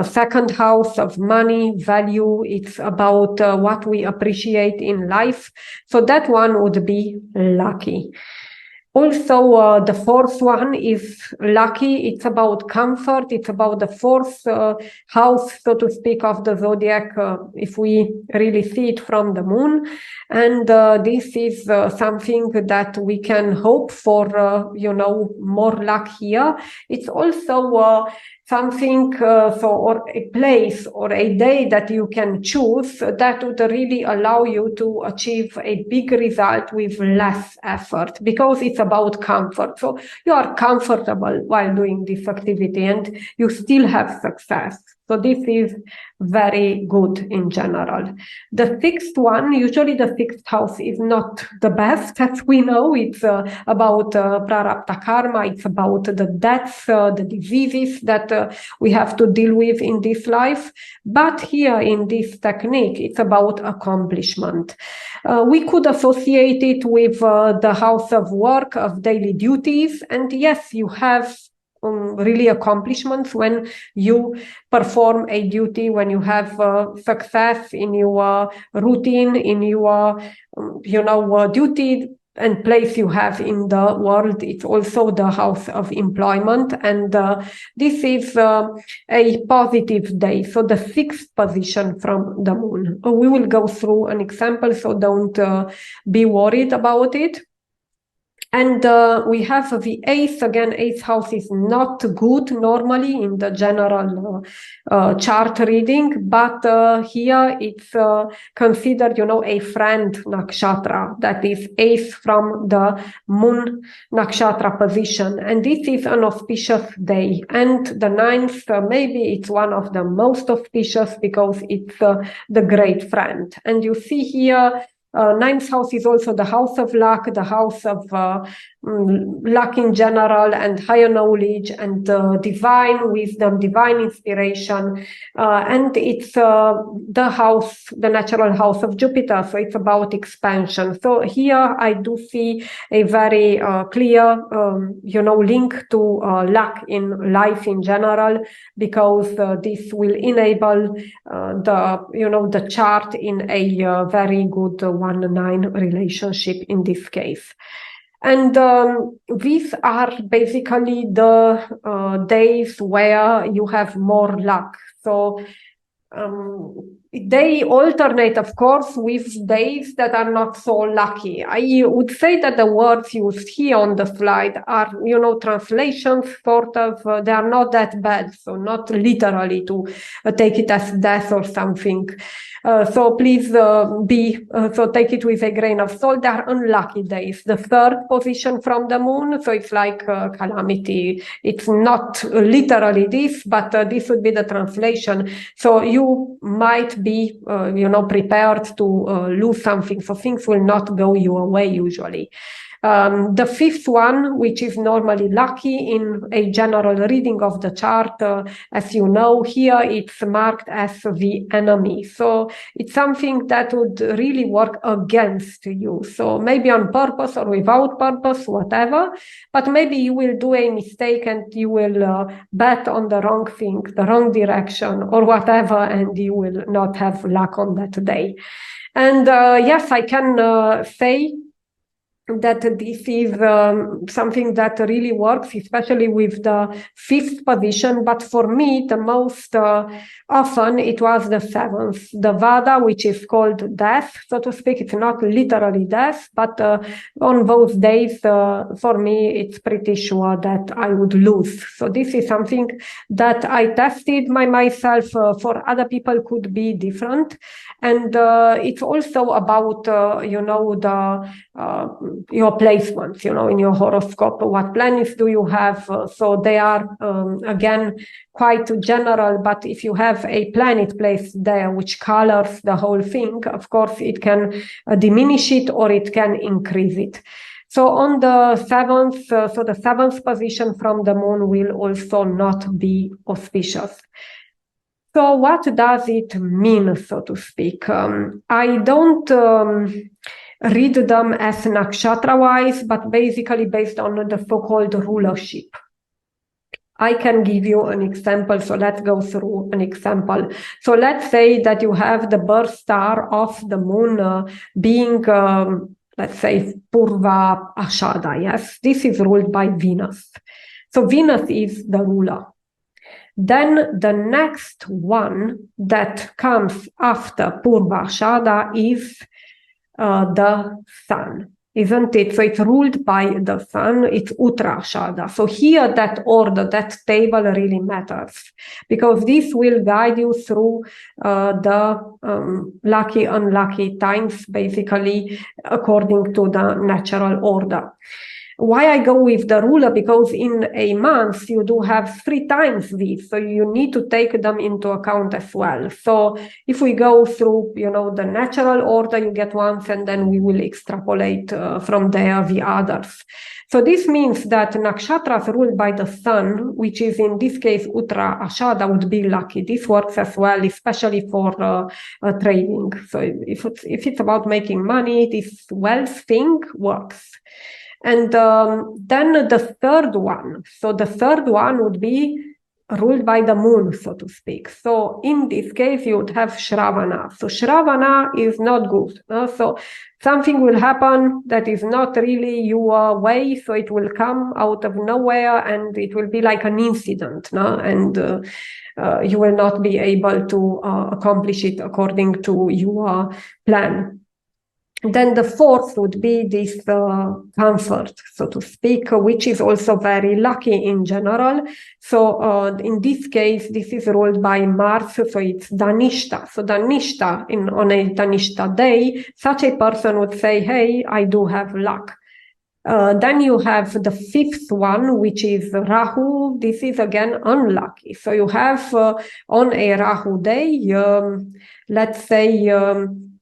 second house of money, value. It's about what we appreciate in life. So that one would be lucky. Also, the fourth one is lucky. It's about comfort. It's about the fourth house, so to speak, of the zodiac, if we really see it from the moon. And this is something that we can hope for, more luck here. It's also something, or a place or a day that you can choose that would really allow you to achieve a big result with less effort, because it's about comfort. So you are comfortable while doing this activity and you still have success. So this is very good in general. The sixth one, usually the sixth house is not the best, as we know. It's about prarabdha karma. It's about the deaths, the diseases that we have to deal with in this life. But here in this technique, it's about accomplishment. We could associate it with the house of work, of daily duties. And yes, you have really accomplishments when you perform a duty, when you have success in your routine, in your duty and place you have in the world. It's also the house of employment, and this is a positive day, so the sixth position from the moon. We will go through an example, so don't be worried about it. And we have the eighth. Again, eighth house is not good normally in the general chart reading, but here it's considered, a friend nakshatra, that is eighth from the moon nakshatra position. And this is an auspicious day. And the ninth, maybe it's one of the most auspicious because it's the great friend. And you see here, ninth house is also the house of luck, the house of luck in general, and higher knowledge, and divine wisdom, divine inspiration. And it's the house, the natural house of Jupiter. So it's about expansion. So here I do see a very clear, link to luck in life in general, because this will enable the chart in a very good 1-9 relationship in this case. And these are basically the days where you have more luck. So they alternate, of course, with days that are not so lucky. I would say that the words used here on the slide are, translations, sort of. They are not that bad, so not literally to take it as death or something. So please take it with a grain of salt. They are unlucky days. The third position from the moon, so it's like calamity. It's not literally this, but this would be the translation. So you might be, prepared to lose something. So things will not go your way usually. The fifth one, which is normally lucky in a general reading of the chart, as you know, here it's marked as the enemy. So it's something that would really work against you. So maybe on purpose or without purpose, whatever, but maybe you will do a mistake and you will bet on the wrong thing, the wrong direction or whatever, and you will not have luck on that day. And yes, I can say that this is something that really works, especially with the fifth position. But for me, the most often it was the seventh, the Vada, which is called death, so to speak. It's not literally death, but on those days, for me, it's pretty sure that I would lose. So this is something that I tested myself. For other people could be different. And it's also about, your placements, in your horoscope. What planets do you have? So they are, again, quite general, but if you have a planet placed there which colors the whole thing, of course, it can diminish it or it can increase it. So on the seventh, so the seventh position from the moon will also not be auspicious. So what does it mean, so to speak? I don't read them as nakshatra-wise, but basically based on the so-called rulership. I can give you an example, so let's go through an example. So let's say that you have the birth star of the moon being, let's say, Purva Ashada, yes? This is ruled by Venus. So Venus is the ruler. Then the next one that comes after Purva Ashada is the sun, isn't it? So it's ruled by the sun, it's Uttarashada. So here that order, that table really matters, because this will guide you through the lucky, unlucky times, basically, according to the natural order. Why I go with the ruler? Because in a month you do have 3 times this, so you need to take them into account as well. So if we go through, the natural order, you get ones, and then we will extrapolate from there the others. So this means that nakshatras ruled by the sun, which is in this case Uttara Ashada, would be lucky. This works as well, especially for trading. So if it's about making money, this wealth thing works. And then the third one. So the third one would be ruled by the moon, so to speak. So in this case, you would have Shravana. So Shravana is not good. So something will happen that is not really your way. So it will come out of nowhere and it will be like an incident. And you will not be able to accomplish it according to your plan. Then the fourth would be this comfort, so to speak, which is also very lucky in general. So in this case, this is ruled by Mars, so it's Dhanishta. So Dhanishta, on a Dhanishta day, such a person would say, hey, I do have luck. Then you have the fifth one, which is Rahu. This is again unlucky. So you have on a Rahu day, let's say,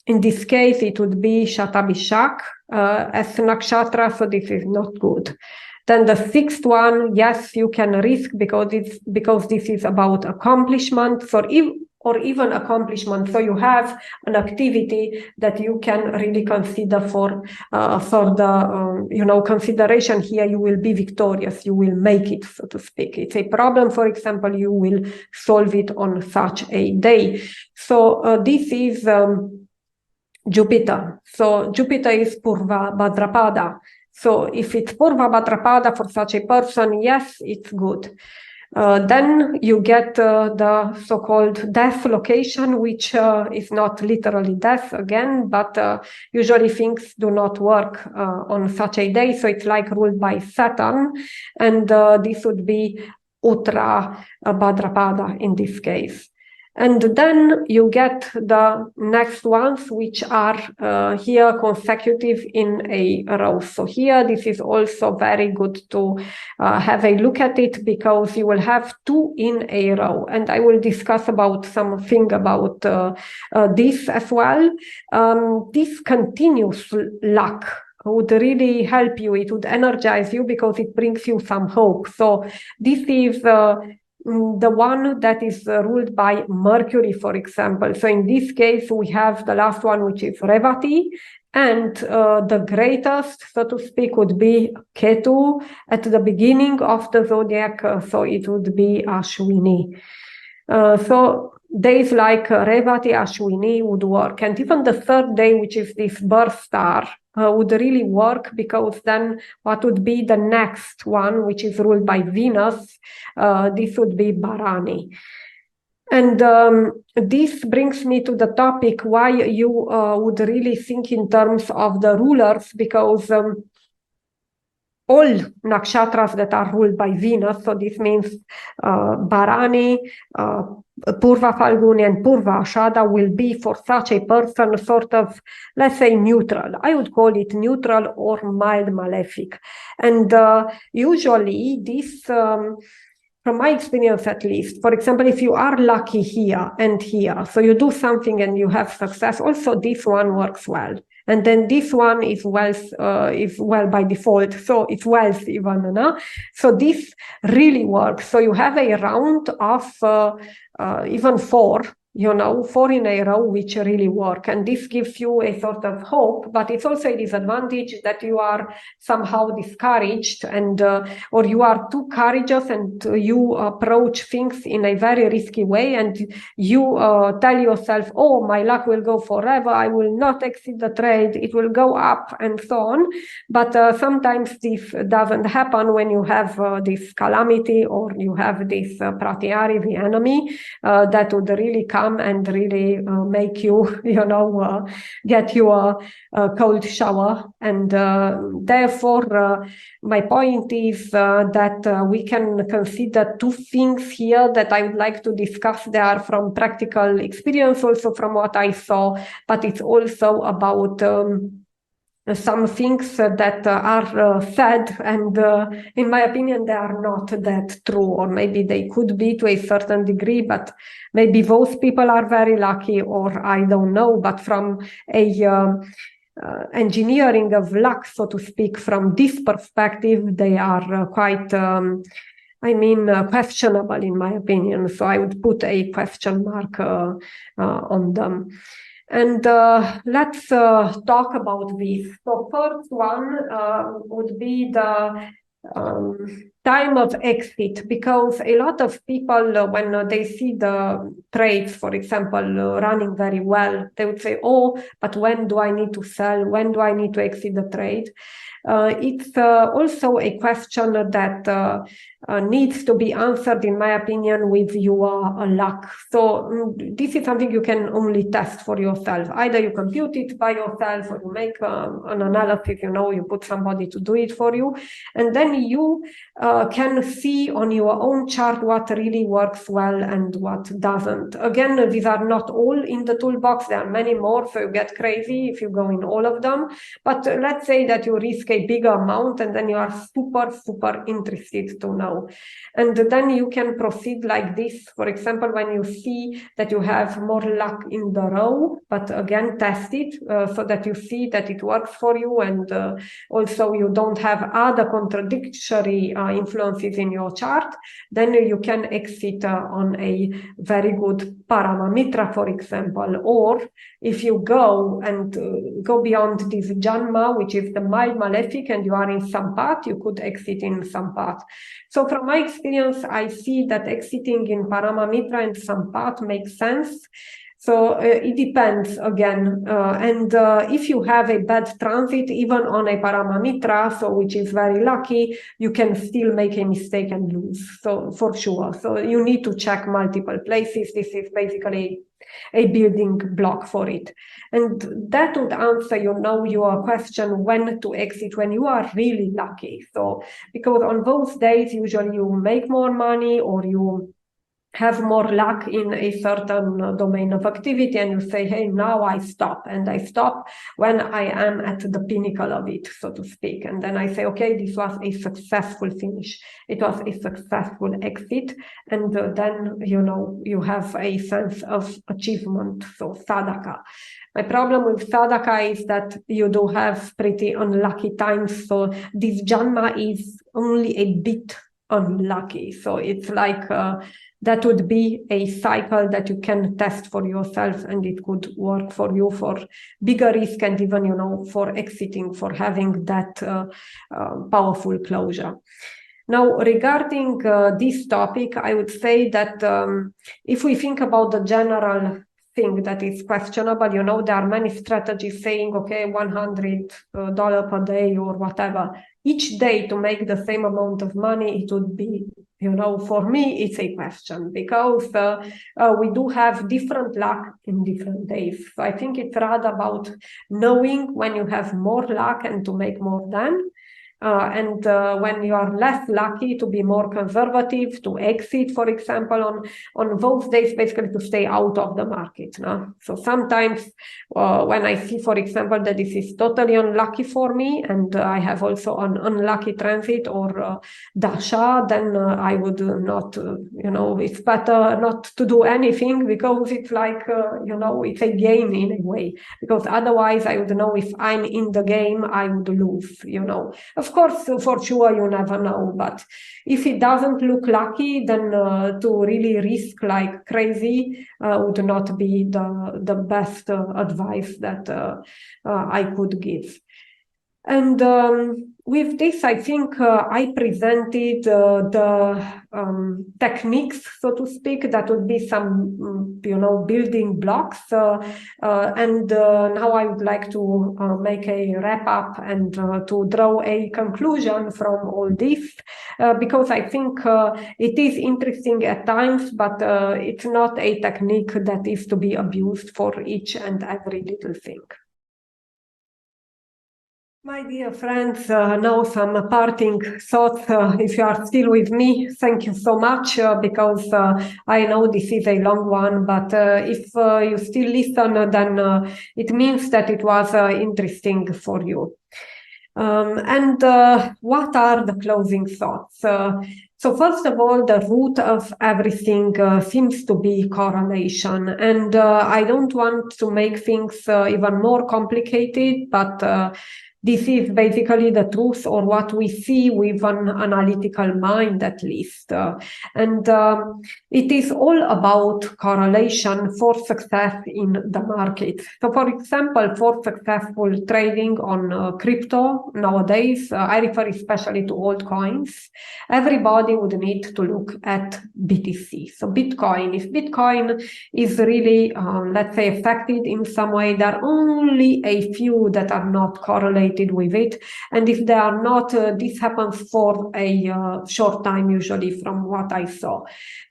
in this case, it would be Shatabhishak as Nakshatra, so this is not good. Then the sixth one, yes, you can risk because this is about accomplishment, or even accomplishment. So you have an activity that you can really consider for the consideration here. You will be victorious. You will make it, so to speak. It's a problem, for example, you will solve it on such a day. So this is Jupiter. So Jupiter is Purva Bhadrapada. So if it's Purva Bhadrapada for such a person, yes, it's good. Then you get the so-called death location, which is not literally death again, but usually things do not work on such a day. So it's like ruled by Saturn, and this would be Uttara Bhadrapada in this case. And then you get the next ones, which are here consecutive in a row. So here, this is also very good to have a look at it, because you will have 2 in a row. And I will discuss about something about this as well. This continuous luck would really help you. It would energize you because it brings you some hope. So this is the one that is ruled by Mercury, for example. So in this case, we have the last one, which is Revati, and the greatest, so to speak, would be Ketu at the beginning of the zodiac. So it would be Ashwini. So days like Revati, Ashwini would work. And even the third day, which is this birth star, would really work, because then what would be the next one, which is ruled by Venus, this would be Bharani. And this brings me to the topic why you would really think in terms of the rulers, because all nakshatras that are ruled by Venus, so this means Bharani, Purva Falguni and Purva Ashada, will be for such a person sort of, let's say, neutral. I would call it neutral or mild malefic. And usually this, from my experience at least, for example, if you are lucky here and here, so you do something and you have success, also this one works well. And then this one is wealth, is well by default. So it's wealth even, no? So this really works. So you have a round of even 4, 4 in a row, which really work. And this gives you a sort of hope, but it's also a disadvantage that you are somehow discouraged, and or you are too courageous and you approach things in a very risky way, and you tell yourself, oh, my luck will go forever, I will not exit the trade, it will go up, and so on. But sometimes this doesn't happen when you have this calamity, or you have this pratyari, the enemy, that would really come and really make you, get you a cold shower. And therefore, my point is that we can consider 2 things here that I would like to discuss. They are from practical experience, also from what I saw, but it's also about some things that are said, and in my opinion, they are not that true, or maybe they could be to a certain degree, but maybe those people are very lucky, or I don't know. But from a engineering of luck, so to speak, from this perspective, they are quite questionable in my opinion. So I would put a question mark on them. And let's talk about this. So first one would be the time of exit, because a lot of people, when they see the trades, for example, running very well, they would say, oh, but when do I need to sell? When do I need to exit the trade? It's also a question that needs to be answered, in my opinion, with your luck. So this is something you can only test for yourself. Either you compute it by yourself, or you make an analysis, you put somebody to do it for you. And then you can see on your own chart what really works well and what doesn't. Again, these are not all in the toolbox. There are many more, so you get crazy if you go in all of them. But let's say that you risk a bigger amount, and then you are super, super interested to know. And then you can proceed like this. For example, when you see that you have more luck in the row, but again, test it so that you see that it works for you, and also you don't have other contradictory influences in your chart. Then you can exit on a very good Paramamitra, for example. Or if you go beyond this Janma, which is the mild malefic, and you are in Sampat, you could exit in Sampat. So from my experience, I see that exiting in Paramamitra and Sampat makes sense. So it depends again. And if you have a bad transit, even on a Paramamitra, so which is very lucky, you can still make a mistake and lose. So for sure. So you need to check multiple places. This is basically a building block for it. And that would answer, your question when to exit, when you are really lucky. So because on those days, usually you make more money, or you have more luck in a certain domain of activity, and you say, hey, now I stop. And I stop when I am at the pinnacle of it, so to speak. And then I say, okay, this was a successful finish. It was a successful exit. And then, you have a sense of achievement. So sadhaka. My problem with sadhaka is that you do have pretty unlucky times. So this janma is only a bit unlucky. So it's like that would be a cycle that you can test for yourself, and it could work for you for bigger risk, and even, for exiting, for having that powerful closure. Now, regarding this topic, I would say that if we think about the general thing that is questionable, there are many strategies saying, okay, $100 per day or whatever, each day to make the same amount of money, it would be, for me, it's a question, because we do have different luck in different days. So I think it's rather about knowing when you have more luck and to make more than. And when you are less lucky, to be more conservative, to exit, for example, on those days, basically to stay out of the market. No? So sometimes when I see, for example, that this is totally unlucky for me, and I have also an unlucky transit or dasha, then I would not, it's better not to do anything, because it's like, it's a game in a way, because otherwise I would know if I'm in the game, I would lose, Of course, for sure, you never know. But if it doesn't look lucky, then to really risk like crazy would not be the best advice that I could give. And with this, I think I presented the techniques, so to speak, that would be some, building blocks. And now I would like to make a wrap up and to draw a conclusion from all this, because I think it is interesting at times, but it's not a technique that is to be abused for each and every little thing. My dear friends, now some parting thoughts. If you are still with me, thank you so much because I know this is a long one, but if you still listen, then it means that it was interesting for you. And what are the closing thoughts? So first of all, the root of everything seems to be correlation. And I don't want to make things even more complicated, but this is basically the truth or what we see with an analytical mind, at least. And it is all about correlation for success in the market. So, for example, for successful trading on crypto nowadays, I refer especially to altcoins, everybody would need to look at BTC. So, Bitcoin, if Bitcoin is really, let's say, affected in some way, there are only a few that are not correlated with it. And if they are not, this happens for a short time, usually, from what I saw.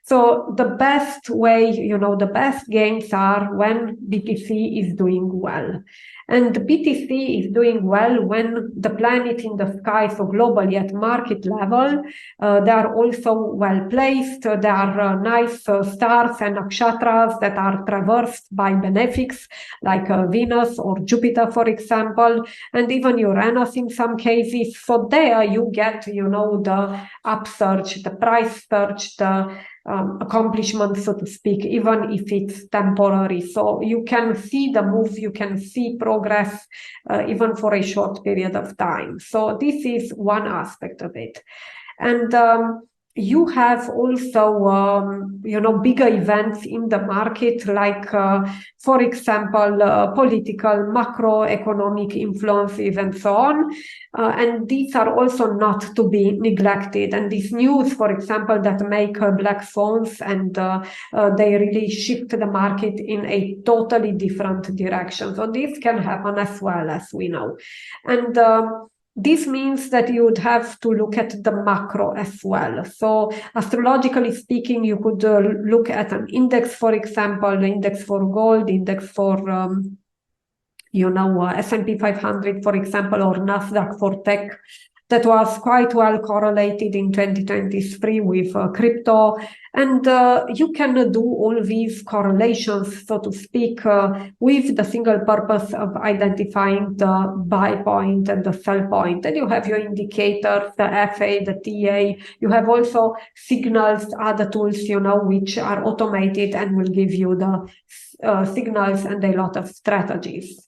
So the best way, the best gains are when BTC is doing well. And BTC is doing well when the planet in the sky, so globally at market level, they are also well placed. There are nice stars and Nakshatras that are traversed by benefics, like Venus or Jupiter, for example, and even Uranus in some cases. So there you get, the upsurge, the price surge, the accomplishment, so to speak, even if it's temporary. So you can see the move, you can see progress, even for a short period of time. So this is one aspect of it. And you have also, bigger events in the market, like, for example, political, macroeconomic influences and so on. And these are also not to be neglected. And these news, for example, that make black swans and they really shift the market in a totally different direction. So this can happen as well, as we know. And this means that you would have to look at the macro as well. So astrologically speaking, you could look at an index, for example, index for gold, index for S&P 500, for example, or Nasdaq for tech, that was quite well correlated in 2023 with crypto. And you can do all these correlations, so to speak, with the single purpose of identifying the buy point and the sell point. And you have your indicators, the FA, the TA. You have also signals, other tools, which are automated and will give you the signals and a lot of strategies.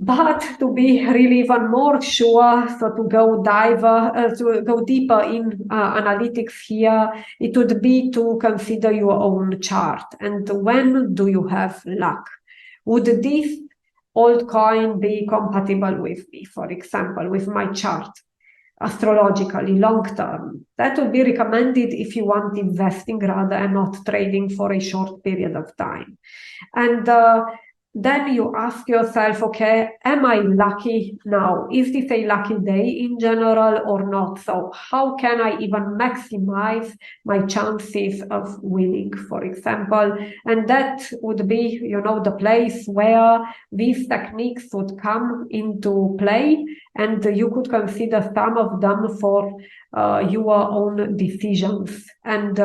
But to be really even more sure, so to go deeper in analytics here, it would be to consider your own chart. And when do you have luck? Would this altcoin be compatible with me, for example, with my chart? Astrologically, long term. That would be recommended if you want investing rather and not trading for a short period of time. And then you ask yourself, okay, am I lucky now? Is this a lucky day in general or not? So how can I even maximize my chances of winning, for example? And that would be, the place where these techniques would come into play, and you could consider some of them for your own decisions. And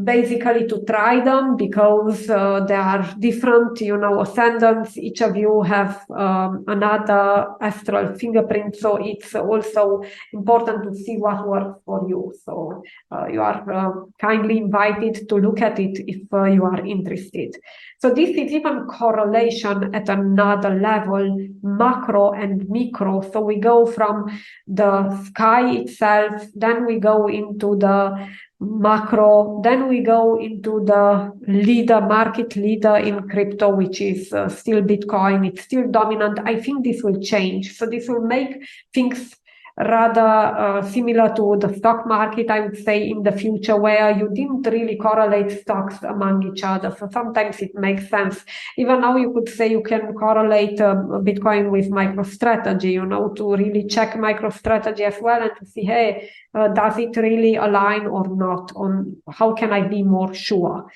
basically to try them, because they are different, ascendants. Each of you have another astral fingerprint, so it's also important to see what works for you. So you are kindly invited to look at it if you are interested. So this is even correlation at another level, macro and micro. So we go from the sky itself, then we go into the macro, then we go into the market leader in crypto, which is still Bitcoin. It's still dominant. I think this will change. So this will make things rather similar to the stock market, I would say, in the future, where you didn't really correlate stocks among each other. So sometimes it makes sense. Even now you could say you can correlate Bitcoin with MicroStrategy, to really check MicroStrategy as well and to see, hey, does it really align or not? On how can I be more sure?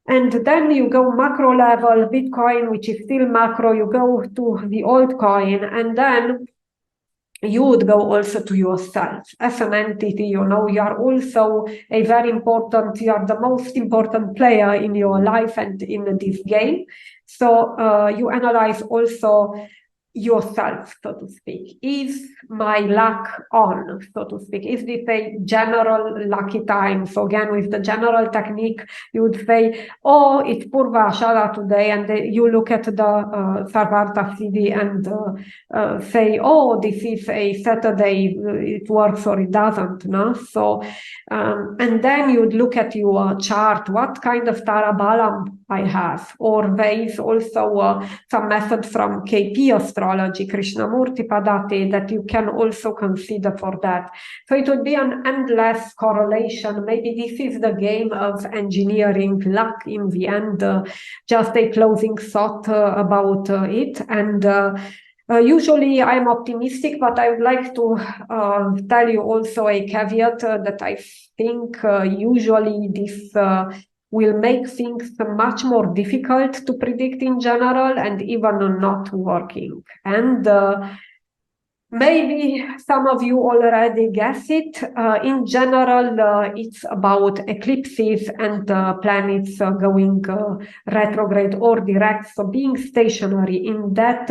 And then you go macro level, Bitcoin, which is still macro, you go to the altcoin, and then you would go also to yourself as an entity. You know, you are also a very important, you are the most important player in your life and in this game. So you analyze also yourself, so to speak. Is my luck on, so to speak? Is this a general lucky time? So again, with the general technique, you would say, oh, it's Purva Ashara today, and you look at the Sarvarta CD and say, oh, this is a Saturday, it works or it doesn't, no? So, and then you'd look at your chart, what kind of Tarabalam I have, or there is also some method from KP Astrology, Krishnamurti Padati, that you can also consider for that. So it would be an endless correlation. Maybe this is the game of engineering luck in the end, just a closing thought about it. And usually I'm optimistic, but I would like to tell you also a caveat that I think usually this will make things much more difficult to predict in general and even not working. And maybe some of you already guess it. In general, it's about eclipses and planets going retrograde or direct, so being stationary in that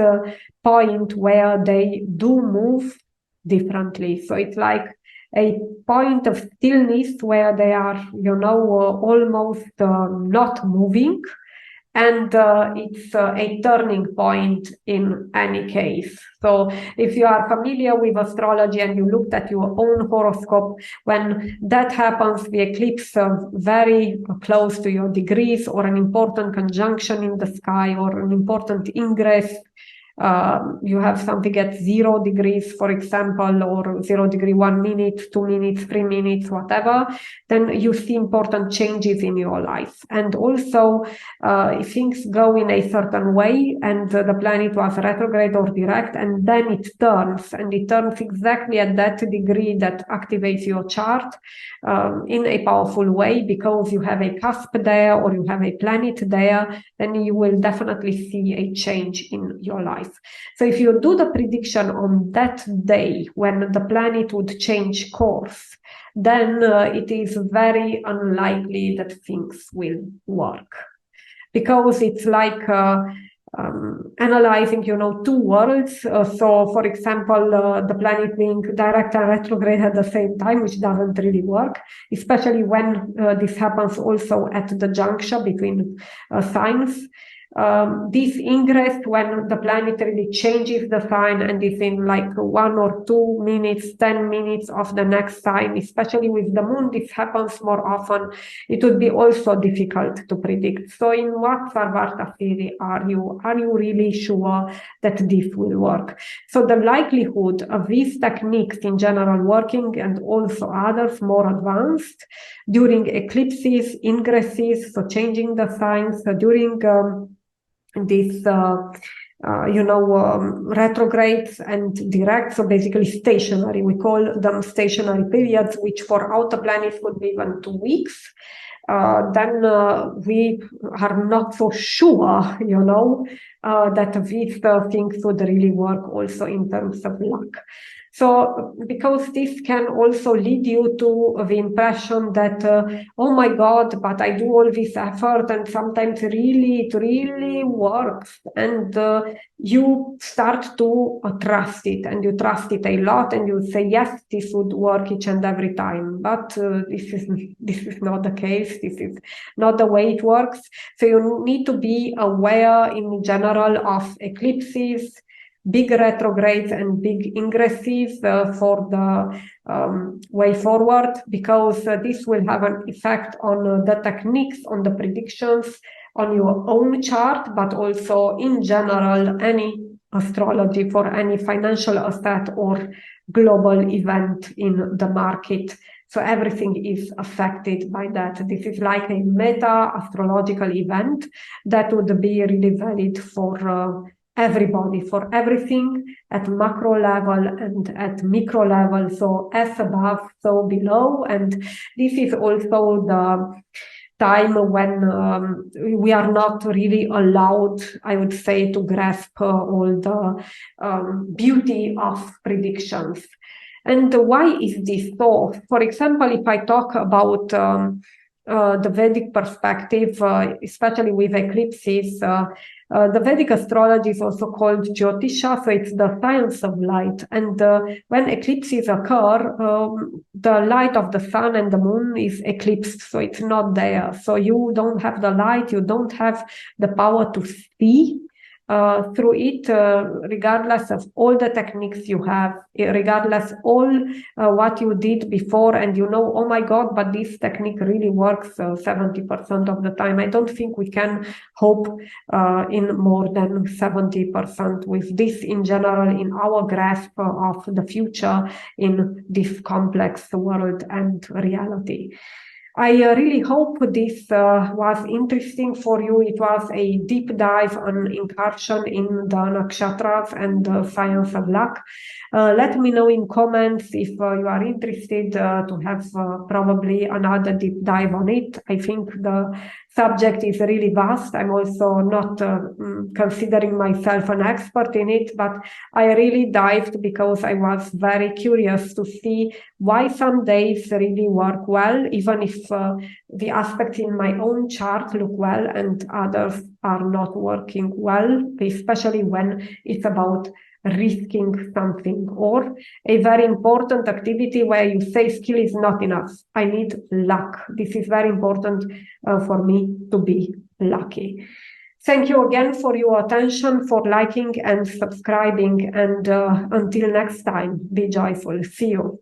point where they do move differently. So it's like a point of stillness where they are, you know, almost not moving. And it's a turning point in any case. So if you are familiar with astrology and you looked at your own horoscope, when that happens, the eclipse very close to your degrees, or an important conjunction in the sky, or an important ingress, you have something at 0 degrees, for example, or 0 degree 1 minute, 2 minutes, 3 minutes, whatever, then you see important changes in your life. And also, if things go in a certain way and the planet was retrograde or direct, and then it turns, and it turns exactly at that degree that activates your chart in a powerful way, because you have a cusp there or you have a planet there, then you will definitely see a change in your life. So if you do the prediction on that day when the planet would change course, then it is very unlikely that things will work, because it's like analyzing, you know, two worlds. So, for example, the planet being direct and retrograde at the same time, which doesn't really work, especially when this happens also at the juncture between signs. This ingress, when the planet really changes the sign and is in like 1 or 2 minutes, 10 minutes of the next sign, especially with the moon, this happens more often. It would be also difficult to predict. So in what Sarvarta theory are you really sure that this will work? So the likelihood of these techniques in general working, and also others more advanced, during eclipses, ingresses, so changing the signs, during this retrogrades and direct, so basically stationary. We call them stationary periods, which for outer planets would be even 2 weeks. Then we are not so sure, you know, that these things would really work also in terms of luck. So, because this can also lead you to the impression that, oh my God, but I do all this effort and sometimes it really works. And you start to trust it, and you trust it a lot, and you say, yes, this would work each and every time. But this is not the case. This is not the way it works. So you need to be aware in general of eclipses, big retrogrades and big ingresses for the way forward, because this will have an effect on the techniques, on the predictions, on your own chart, but also in general, any astrology for any financial asset or global event in the market. So everything is affected by that. This is like a meta astrological event that would be really valid for everybody, for everything at macro level and at micro level, so as above, so below. And this is also the time when we are not really allowed, I would say, to grasp all the beauty of predictions. And why is this so? For example, if I talk about the Vedic perspective, especially with eclipses, the Vedic astrology is also called Jyotisha, so it's the science of light. And when eclipses occur, the light of the sun and the moon is eclipsed, so it's not there. So you don't have the light, you don't have the power to see through it, regardless of all the techniques you have, regardless all what you did before, and you know, oh my God, but this technique really works 70% of the time. I don't think we can hope in more than 70% with this in general in our grasp of the future in this complex world and reality. I really hope this was interesting for you. It was a deep dive on incursion in the Nakshatras and the science of luck. Let me know in comments if you are interested to have probably another deep dive on it. I think the subject is really vast. I'm also not considering myself an expert in it, but I really dived because I was very curious to see why some days really work well, even if the aspects in my own chart look well and others are not working well, especially when it's about risking something or a very important activity where you say skill is not enough. I need luck. This is very important for me to be lucky. Thank you again for your attention, for liking and subscribing. And until next time, be joyful. See you.